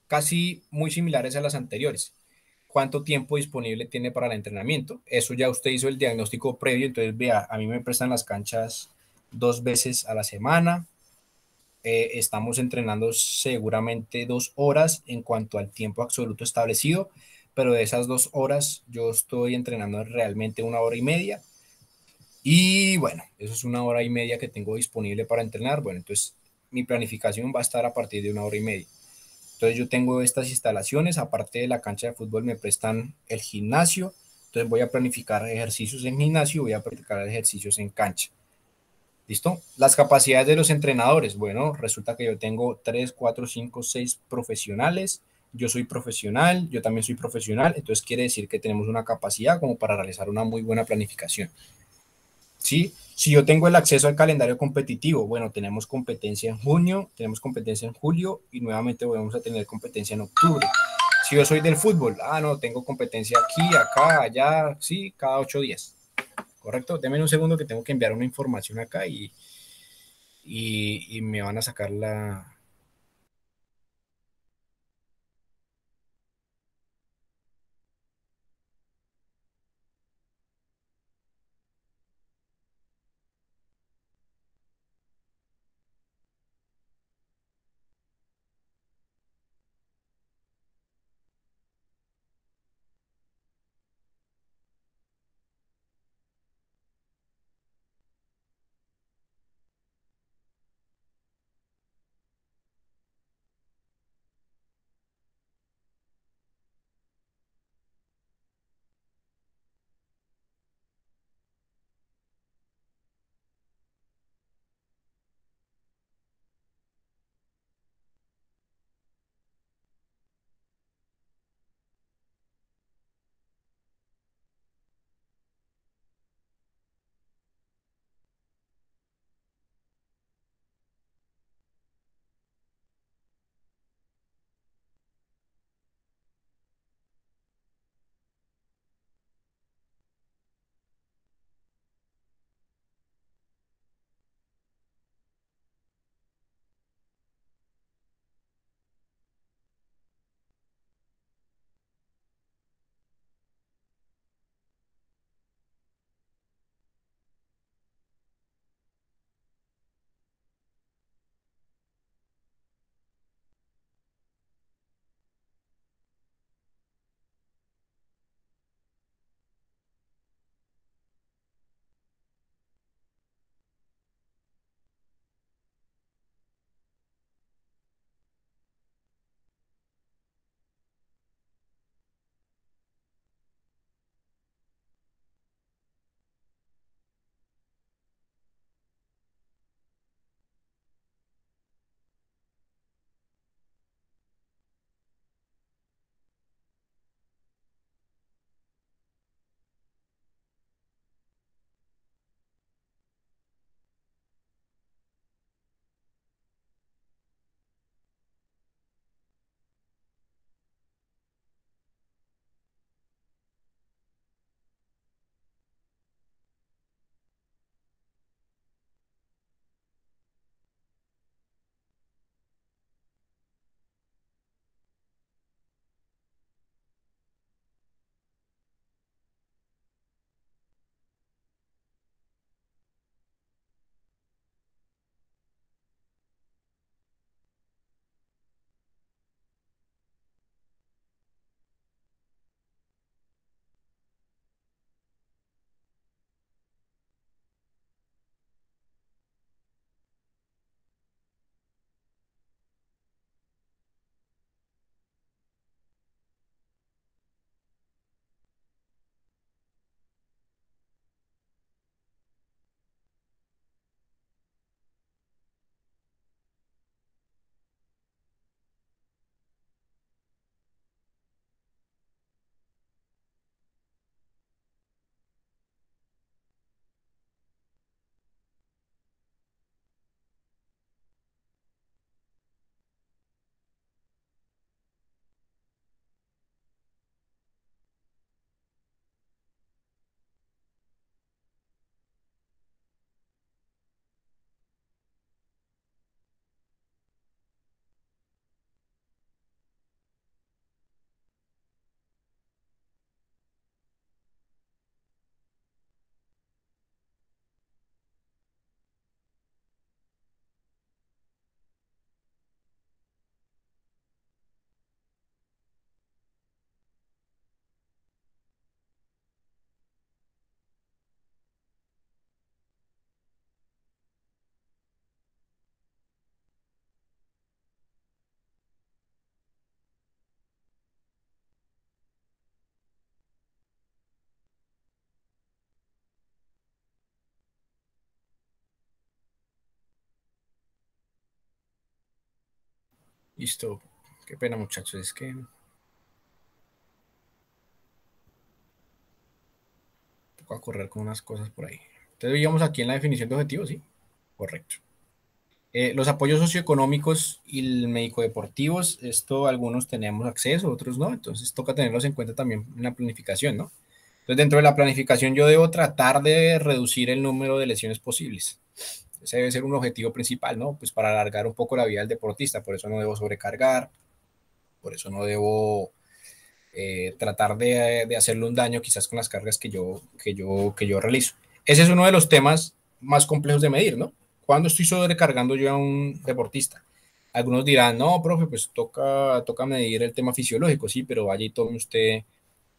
Casi muy similares a las anteriores. ¿Cuánto tiempo disponible tiene para el entrenamiento? Eso ya usted hizo el diagnóstico previo, entonces vea, a mí me prestan las canchas 2 veces a la semana. Estamos entrenando seguramente 2 horas en cuanto al tiempo absoluto establecido, pero de esas 2 horas yo estoy entrenando realmente 1 hora y media. Y bueno, eso es 1 hora y media que tengo disponible para entrenar. Bueno, entonces mi planificación va a estar a partir de 1 hora y media. Entonces yo tengo estas instalaciones, aparte de la cancha de fútbol me prestan el gimnasio, entonces voy a planificar ejercicios en gimnasio, voy a planificar ejercicios en cancha. ¿Listo? Las capacidades de los entrenadores. Bueno, resulta que yo tengo 3, 4, 5, 6 profesionales. Yo soy profesional, yo también soy profesional, entonces quiere decir que tenemos una capacidad como para realizar una muy buena planificación. ¿Sí? Si yo tengo el acceso al calendario competitivo, bueno, tenemos competencia en junio, tenemos competencia en julio y nuevamente vamos a tener competencia en octubre. Si yo soy del fútbol, no, tengo competencia aquí, acá, allá, sí, cada 8 días. ¿Correcto? Deme un segundo que tengo que enviar una información acá y me van a sacar la... Listo. Qué pena, muchachos. Es que toca correr con unas cosas por ahí. Entonces, veíamos aquí en la definición de objetivos, ¿sí? Correcto. Los apoyos socioeconómicos y el médico-deportivos, esto algunos tenemos acceso, otros no, entonces toca tenerlos en cuenta también en la planificación, ¿no? Entonces, dentro de la planificación yo debo tratar de reducir el número de lesiones posibles. Ese debe ser un objetivo principal, ¿no? Pues para alargar un poco la vida del deportista, por eso no debo sobrecargar, por eso no debo tratar de hacerle un daño quizás con las cargas que yo realizo. Ese es uno de los temas más complejos de medir, ¿no? ¿Cuándo estoy sobrecargando yo a un deportista? Algunos dirán, no, profe, pues toca medir el tema fisiológico, sí, pero vaya y tome usted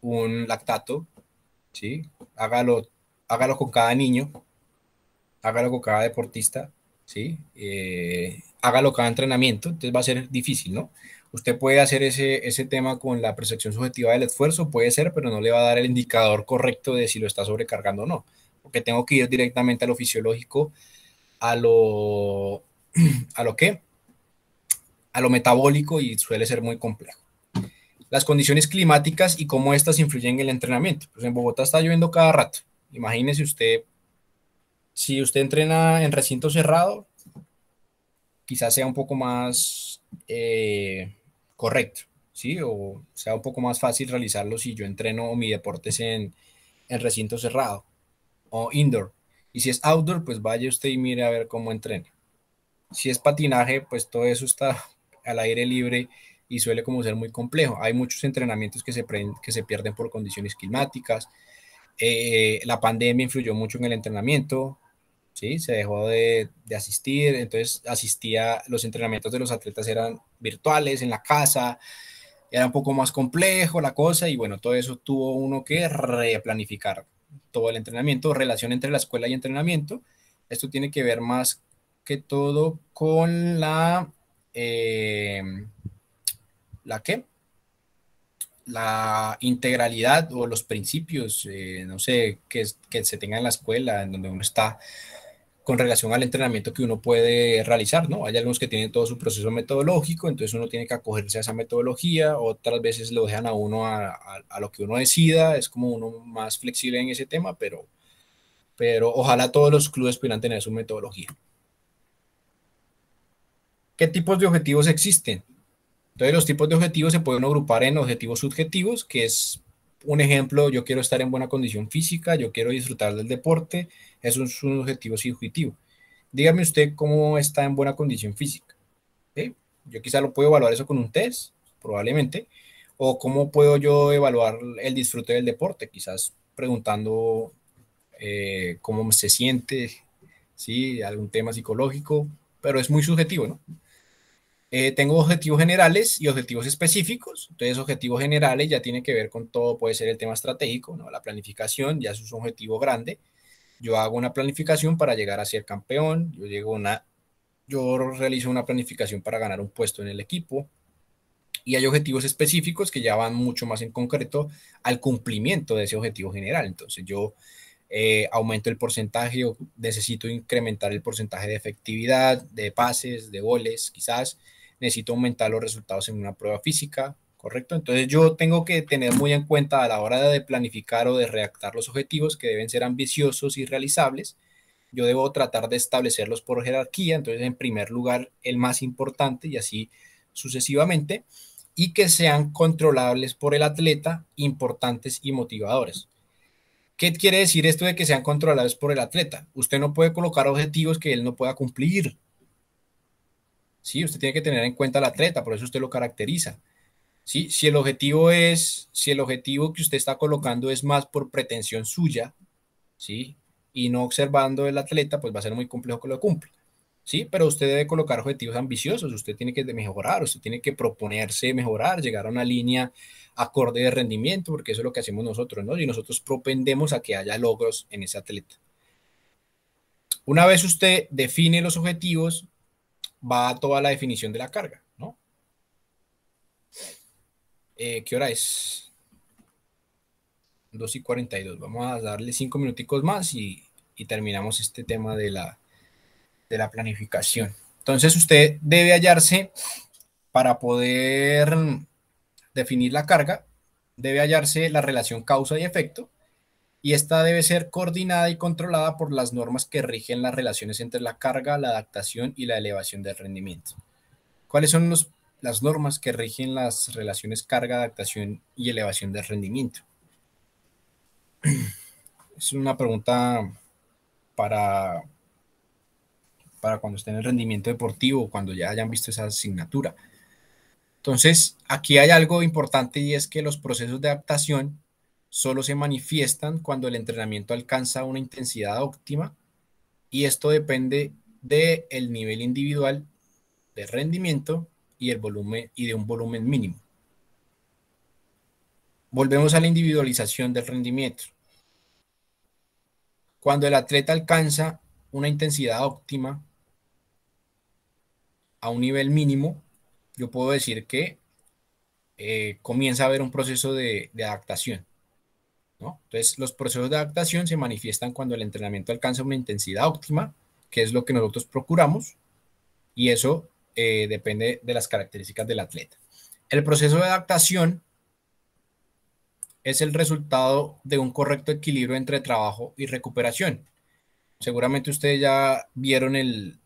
un lactato, ¿sí? Hágalo con cada niño, hágalo con cada deportista, ¿sí? Hágalo cada entrenamiento, entonces va a ser difícil, ¿no? Usted puede hacer ese tema con la percepción subjetiva del esfuerzo, puede ser, pero no le va a dar el indicador correcto de si lo está sobrecargando o no, porque tengo que ir directamente a lo fisiológico, a lo, ¿a lo qué? A lo metabólico y suele ser muy complejo. Las condiciones climáticas y cómo estas influyen en el entrenamiento. Pues en Bogotá está lloviendo cada rato. Imagínese usted, si usted entrena en recinto cerrado, quizás sea un poco más correcto, ¿sí? O sea un poco más fácil realizarlo si yo entreno mi deporte es en recinto cerrado o indoor. Y si es outdoor, pues vaya usted y mire a ver cómo entrena. Si es patinaje, pues todo eso está al aire libre y suele como ser muy complejo. Hay muchos entrenamientos que se pierden por condiciones climáticas. La pandemia influyó mucho en el entrenamiento, ¿sí? Se dejó de asistir, entonces los entrenamientos de los atletas eran virtuales en la casa, era un poco más complejo la cosa y bueno, todo eso tuvo uno que replanificar todo el entrenamiento, relación entre la escuela y entrenamiento. Esto tiene que ver más que todo con eh, ¿la qué? La integralidad o los principios, no sé, que se tenga en la escuela, en donde uno está con relación al entrenamiento que uno puede realizar, ¿no? Hay algunos que tienen todo su proceso metodológico, entonces uno tiene que acogerse a esa metodología, otras veces lo dejan a uno a lo que uno decida, es como uno más flexible en ese tema, pero ojalá todos los clubes pudieran tener su metodología. ¿Qué tipos de objetivos existen? Entonces los tipos de objetivos se pueden agrupar en objetivos subjetivos, que es un ejemplo, yo quiero estar en buena condición física, yo quiero disfrutar del deporte, eso es un objetivo subjetivo. Dígame usted cómo está en buena condición física. ¿Sí? Yo quizá lo puedo evaluar eso con un test, probablemente, o cómo puedo yo evaluar el disfrute del deporte, quizás preguntando cómo se siente, ¿sí? Algún tema psicológico, pero es muy subjetivo, ¿no? Tengo objetivos generales y objetivos específicos. Entonces, objetivos generales ya tiene que ver con todo, puede ser el tema estratégico, ¿no? La planificación, ya es un objetivo grande. Yo hago una planificación para llegar a ser campeón, yo realizo una planificación para ganar un puesto en el equipo y hay objetivos específicos que ya van mucho más en concreto al cumplimiento de ese objetivo general. Entonces, yo aumento el porcentaje o necesito incrementar el porcentaje de efectividad, de pases, de goles, quizás necesito aumentar los resultados en una prueba física, ¿correcto? Entonces yo tengo que tener muy en cuenta a la hora de planificar o de redactar los objetivos que deben ser ambiciosos y realizables. Yo debo tratar de establecerlos por jerarquía, entonces en primer lugar el más importante y así sucesivamente, y que sean controlables por el atleta, importantes y motivadores. ¿Qué quiere decir esto de que sean controlables por el atleta? Usted no puede colocar objetivos que él no pueda cumplir. Sí, usted tiene que tener en cuenta al atleta, por eso usted lo caracteriza. ¿Sí? Si el objetivo que usted está colocando es más por pretensión suya, ¿sí? Y no observando el atleta, pues va a ser muy complejo que lo cumpla. ¿Sí? Pero usted debe colocar objetivos ambiciosos, usted tiene que mejorar, usted tiene que proponerse mejorar, llegar a una línea acorde de rendimiento, porque eso es lo que hacemos nosotros, ¿no? Y nosotros propendemos a que haya logros en ese atleta. Una vez usted define los objetivos, va a toda la definición de la carga, ¿no? ¿Qué hora es? 2:42. Vamos a darle 5 minuticos más y terminamos este tema de la planificación. Entonces usted debe hallarse para poder definir la carga, debe hallarse la relación causa y efecto, y esta debe ser coordinada y controlada por las normas que rigen las relaciones entre la carga, la adaptación y la elevación del rendimiento. ¿Cuáles son las normas que rigen las relaciones carga, adaptación y elevación del rendimiento? Es una pregunta para cuando estén en el rendimiento deportivo, cuando ya hayan visto esa asignatura. Entonces, aquí hay algo importante, y es que los procesos de adaptación solo se manifiestan cuando el entrenamiento alcanza una intensidad óptima, y esto depende del nivel individual de rendimiento y el volumen, y de un volumen mínimo. Volvemos a la individualización del rendimiento. Cuando el atleta alcanza una intensidad óptima a un nivel mínimo, yo puedo decir que comienza a haber un proceso de adaptación, ¿no? Entonces, los procesos de adaptación se manifiestan cuando el entrenamiento alcanza una intensidad óptima, que es lo que nosotros procuramos, y eso depende de las características del atleta. El proceso de adaptación es el resultado de un correcto equilibrio entre trabajo y recuperación. Seguramente ustedes ya vieron el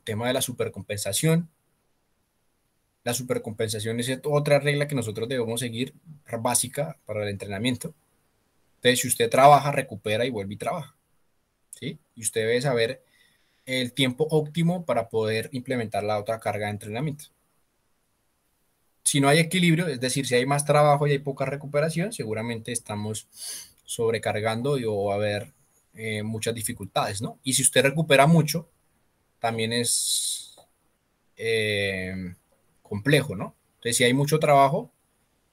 tema de la supercompensación. La supercompensación es otra regla que nosotros debemos seguir, básica para el entrenamiento. Entonces, si usted trabaja, recupera y vuelve y trabaja, ¿sí? Y usted debe saber el tiempo óptimo para poder implementar la otra carga de entrenamiento. Si no hay equilibrio, es decir, si hay más trabajo y hay poca recuperación, seguramente estamos sobrecargando y va a haber muchas dificultades, ¿no? Y si usted recupera mucho, también es complejo, ¿no? Entonces, si hay mucho trabajo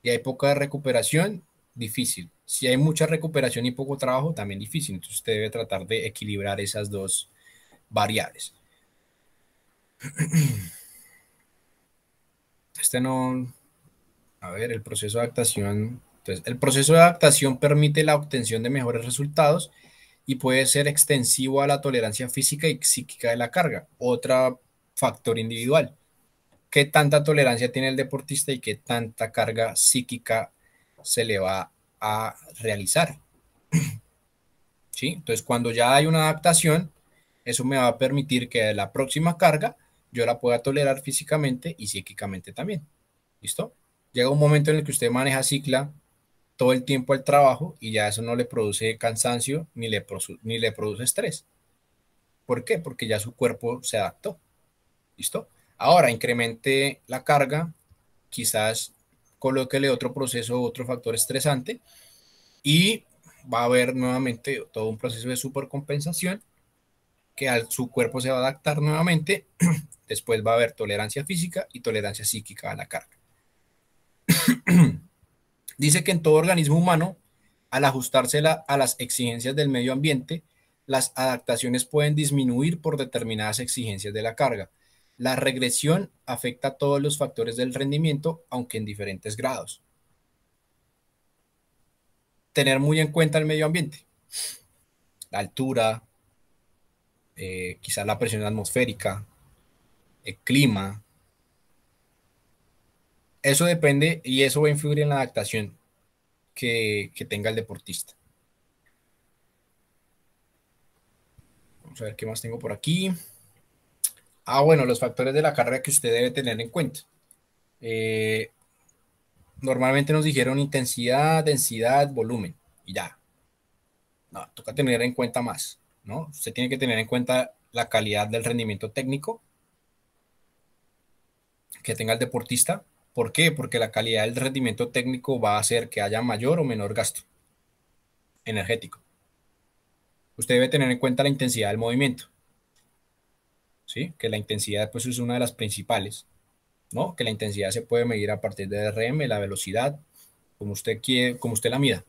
y hay poca recuperación, difícil. Si hay mucha recuperación y poco trabajo, también difícil. Entonces, usted debe tratar de equilibrar esas dos variables. A ver, el proceso de adaptación. Entonces, el proceso de adaptación permite la obtención de mejores resultados y puede ser extensivo a la tolerancia física y psíquica de la carga. Otro factor individual. ¿Qué tanta tolerancia tiene el deportista y qué tanta carga psíquica se le va a realizar? ¿Sí? Entonces, cuando ya hay una adaptación, eso me va a permitir que la próxima carga yo la pueda tolerar físicamente y psíquicamente también. ¿Listo? Llega un momento en el que usted maneja cicla todo el tiempo al trabajo y ya eso no le produce cansancio ni le produce estrés. ¿Por qué? Porque ya su cuerpo se adaptó. ¿Listo? Ahora incremente la carga, quizás colóquele otro proceso, otro factor estresante, y va a haber nuevamente todo un proceso de supercompensación que su cuerpo se va a adaptar nuevamente. Después va a haber tolerancia física y tolerancia psíquica a la carga. Dice que en todo organismo humano, al ajustarse a las exigencias del medio ambiente, las adaptaciones pueden disminuir por determinadas exigencias de la carga. La regresión afecta a todos los factores del rendimiento, aunque en diferentes grados. Tener muy en cuenta el medio ambiente, la altura, quizás la presión atmosférica, el clima. Eso depende y eso va a influir en la adaptación que tenga el deportista. Vamos a ver qué más tengo por aquí. Bueno, los factores de la carga que usted debe tener en cuenta. Normalmente nos dijeron intensidad, densidad, volumen y ya. No, toca tener en cuenta más, ¿no? Usted tiene que tener en cuenta la calidad del rendimiento técnico que tenga el deportista. ¿Por qué? Porque la calidad del rendimiento técnico va a hacer que haya mayor o menor gasto energético. Usted debe tener en cuenta la intensidad del movimiento, ¿sí? Que la intensidad pues es una de las principales, ¿no? Que la intensidad se puede medir a partir de RM, la velocidad, como usted quiere, como usted la mida,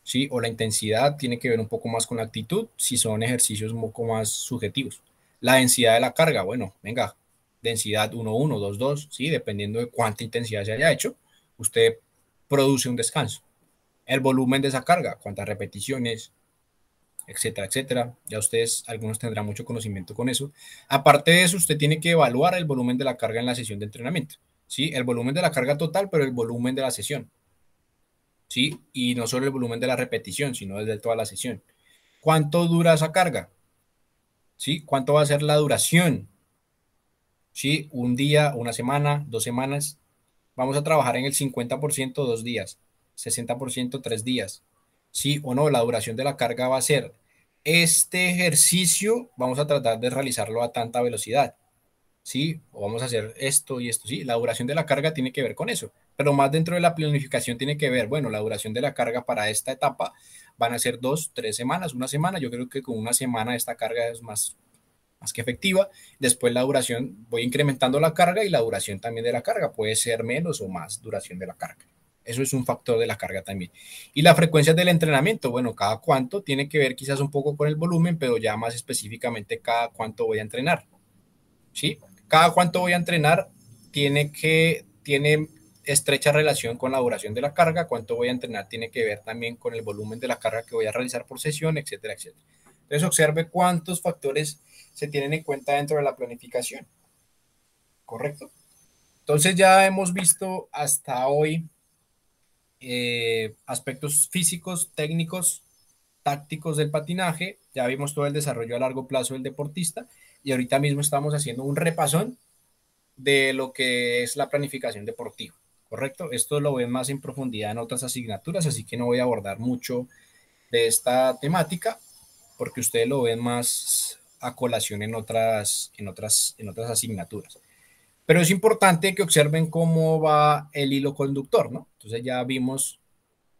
¿sí? O la intensidad tiene que ver un poco más con la actitud, si son ejercicios un poco más subjetivos. La densidad de la carga, bueno, venga, densidad 1,1, 2,2, ¿sí? Dependiendo de cuánta intensidad se haya hecho, usted produce un descanso. El volumen de esa carga, cuántas repeticiones, etcétera, etcétera. Ya ustedes, algunos tendrán mucho conocimiento con eso. Aparte de eso, usted tiene que evaluar el volumen de la carga en la sesión de entrenamiento, ¿sí? El volumen de la carga total, pero el volumen de la sesión, ¿sí? Y no solo el volumen de la repetición, sino desde toda la sesión. ¿Cuánto dura esa carga? ¿Sí? ¿Cuánto va a ser la duración? ¿Sí? Un día, una semana, 2 semanas. Vamos a trabajar en el 50% 2 días, 60% 3 días. ¿Sí o no? La duración de la carga va a ser, este ejercicio vamos a tratar de realizarlo a tanta velocidad. ¿Sí? O vamos a hacer esto y esto, ¿sí? La duración de la carga tiene que ver con eso, pero más dentro de la planificación tiene que ver, bueno, la duración de la carga para esta etapa van a ser 2, 3 semanas, una semana. Yo creo que con una semana esta carga es más que efectiva. Después la duración, voy incrementando la carga y la duración también de la carga puede ser menos o más duración de la carga. Eso es un factor de la carga también. Y la frecuencia del entrenamiento, bueno, cada cuánto tiene que ver quizás un poco con el volumen, pero ya más específicamente cada cuánto voy a entrenar. ¿Sí? Cada cuánto voy a entrenar tiene estrecha relación con la duración de la carga. Cuánto voy a entrenar tiene que ver también con el volumen de la carga que voy a realizar por sesión, etcétera, etcétera. Entonces observe cuántos factores se tienen en cuenta dentro de la planificación, ¿correcto? Entonces ya hemos visto hasta hoy aspectos físicos, técnicos, tácticos del patinaje, ya vimos todo el desarrollo a largo plazo del deportista y ahorita mismo estamos haciendo un repasón de lo que es la planificación deportiva, ¿correcto? Esto lo ven más en profundidad en otras asignaturas, así que no voy a abordar mucho de esta temática porque ustedes lo ven más a colación en otras asignaturas. Pero es importante que observen cómo va el hilo conductor, ¿no? Entonces ya vimos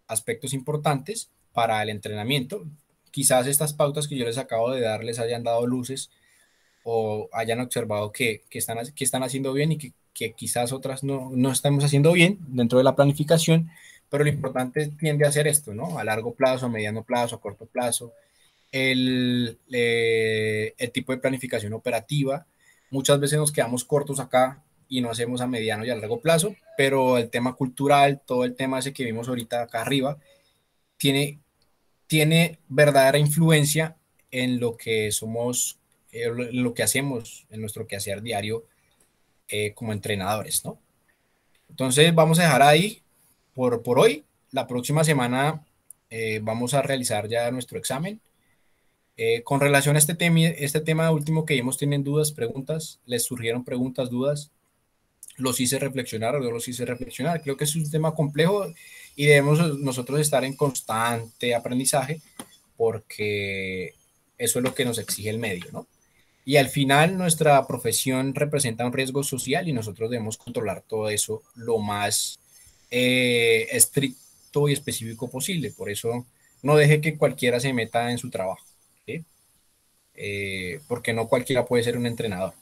aspectos importantes para el entrenamiento. Quizás estas pautas que yo les acabo de dar les hayan dado luces o hayan observado que están haciendo bien y que quizás otras no estamos haciendo bien dentro de la planificación, pero lo importante tiende a hacer esto, ¿no? A largo plazo, a mediano plazo, a corto plazo, el tipo de planificación operativa. Muchas veces nos quedamos cortos acá y no hacemos a mediano y a largo plazo, pero el tema cultural, todo el tema ese que vimos ahorita acá arriba, tiene, tiene verdadera influencia en lo que somos, en lo que hacemos, en nuestro quehacer diario como entrenadores, ¿no? Entonces vamos a dejar ahí por hoy. La próxima semana vamos a realizar ya nuestro examen. Con relación a este tema último que vimos, ¿tienen dudas, preguntas? ¿Les surgieron preguntas, dudas? ¿Los hice reflexionar o no los hice reflexionar? Creo que es un tema complejo y debemos nosotros estar en constante aprendizaje porque eso es lo que nos exige el medio, ¿no? Y al final nuestra profesión representa un riesgo social y nosotros debemos controlar todo eso lo más estricto y específico posible. Por eso no deje que cualquiera se meta en su trabajo, ¿sí? Porque no cualquiera puede ser un entrenador.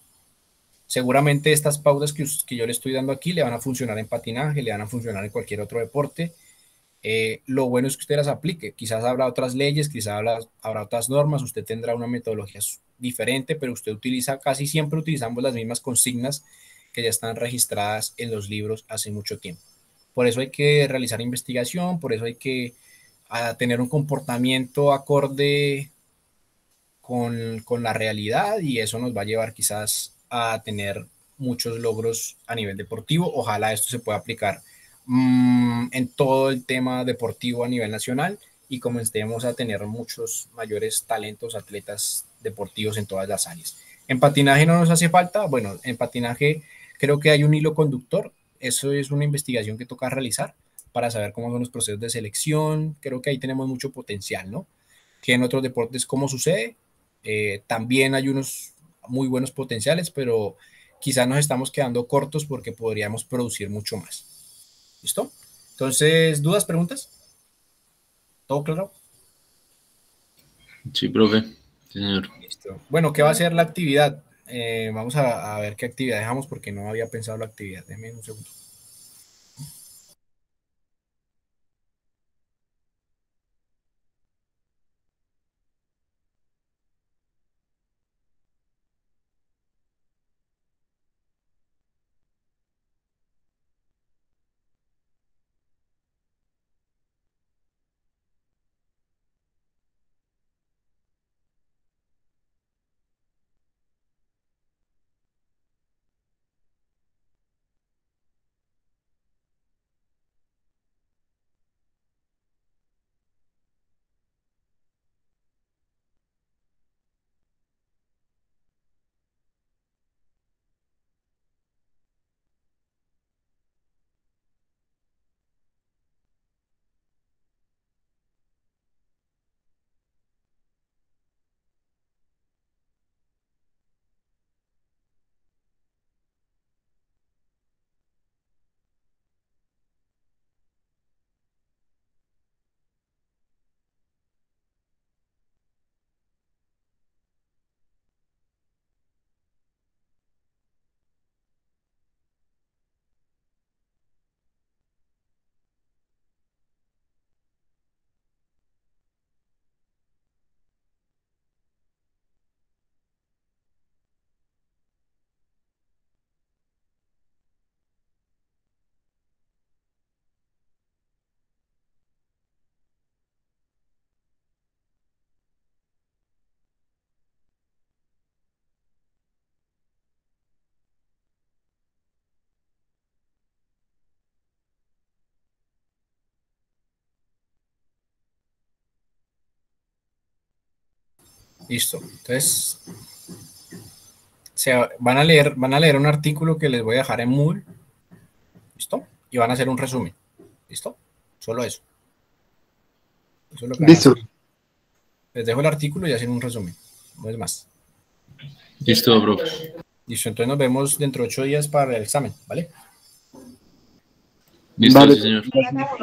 Seguramente estas pautas que yo le estoy dando aquí le van a funcionar en patinaje, le van a funcionar en cualquier otro deporte. Lo bueno es que usted las aplique. Quizás habrá otras leyes, quizás habrá otras normas, usted tendrá una metodología diferente, pero usted utiliza, casi siempre utilizamos las mismas consignas que ya están registradas en los libros hace mucho tiempo. Por eso hay que realizar investigación, por eso hay que tener un comportamiento acorde con la realidad y eso nos va a llevar quizás a tener muchos logros a nivel deportivo. Ojalá esto se pueda aplicar en todo el tema deportivo a nivel nacional y comencemos a tener muchos mayores talentos, atletas deportivos en todas las áreas. En patinaje no nos hace falta, bueno, en patinaje creo que hay un hilo conductor, eso es una investigación que toca realizar para saber cómo son los procesos de selección, creo que ahí tenemos mucho potencial, ¿no? Que en otros deportes, ¿cómo sucede? También hay unos muy buenos potenciales, pero quizás nos estamos quedando cortos porque podríamos producir mucho más. ¿Listo? Entonces, ¿dudas, preguntas? ¿Todo claro? Sí, profe. Sí, señor. Listo. Bueno, ¿qué va a ser la actividad? Vamos a ver qué actividad dejamos porque no había pensado la actividad. Déjame un segundo. Listo. Entonces, van a leer un artículo que les voy a dejar en Moodle. ¿Listo? Y van a hacer un resumen. ¿Listo? Solo eso. Eso es lo que van a Listo. hacer. Les dejo el artículo y hacen un resumen. No es más. Listo, profe. Listo, entonces nos vemos dentro de 8 días para el examen, ¿vale? Listo, Vale. sí, señor.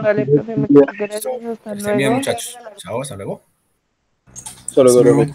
Vale, profe, muchas gracias. Hasta Que estén bien, luego. muchachos. Chao, hasta luego. Solo Hasta luego. luego.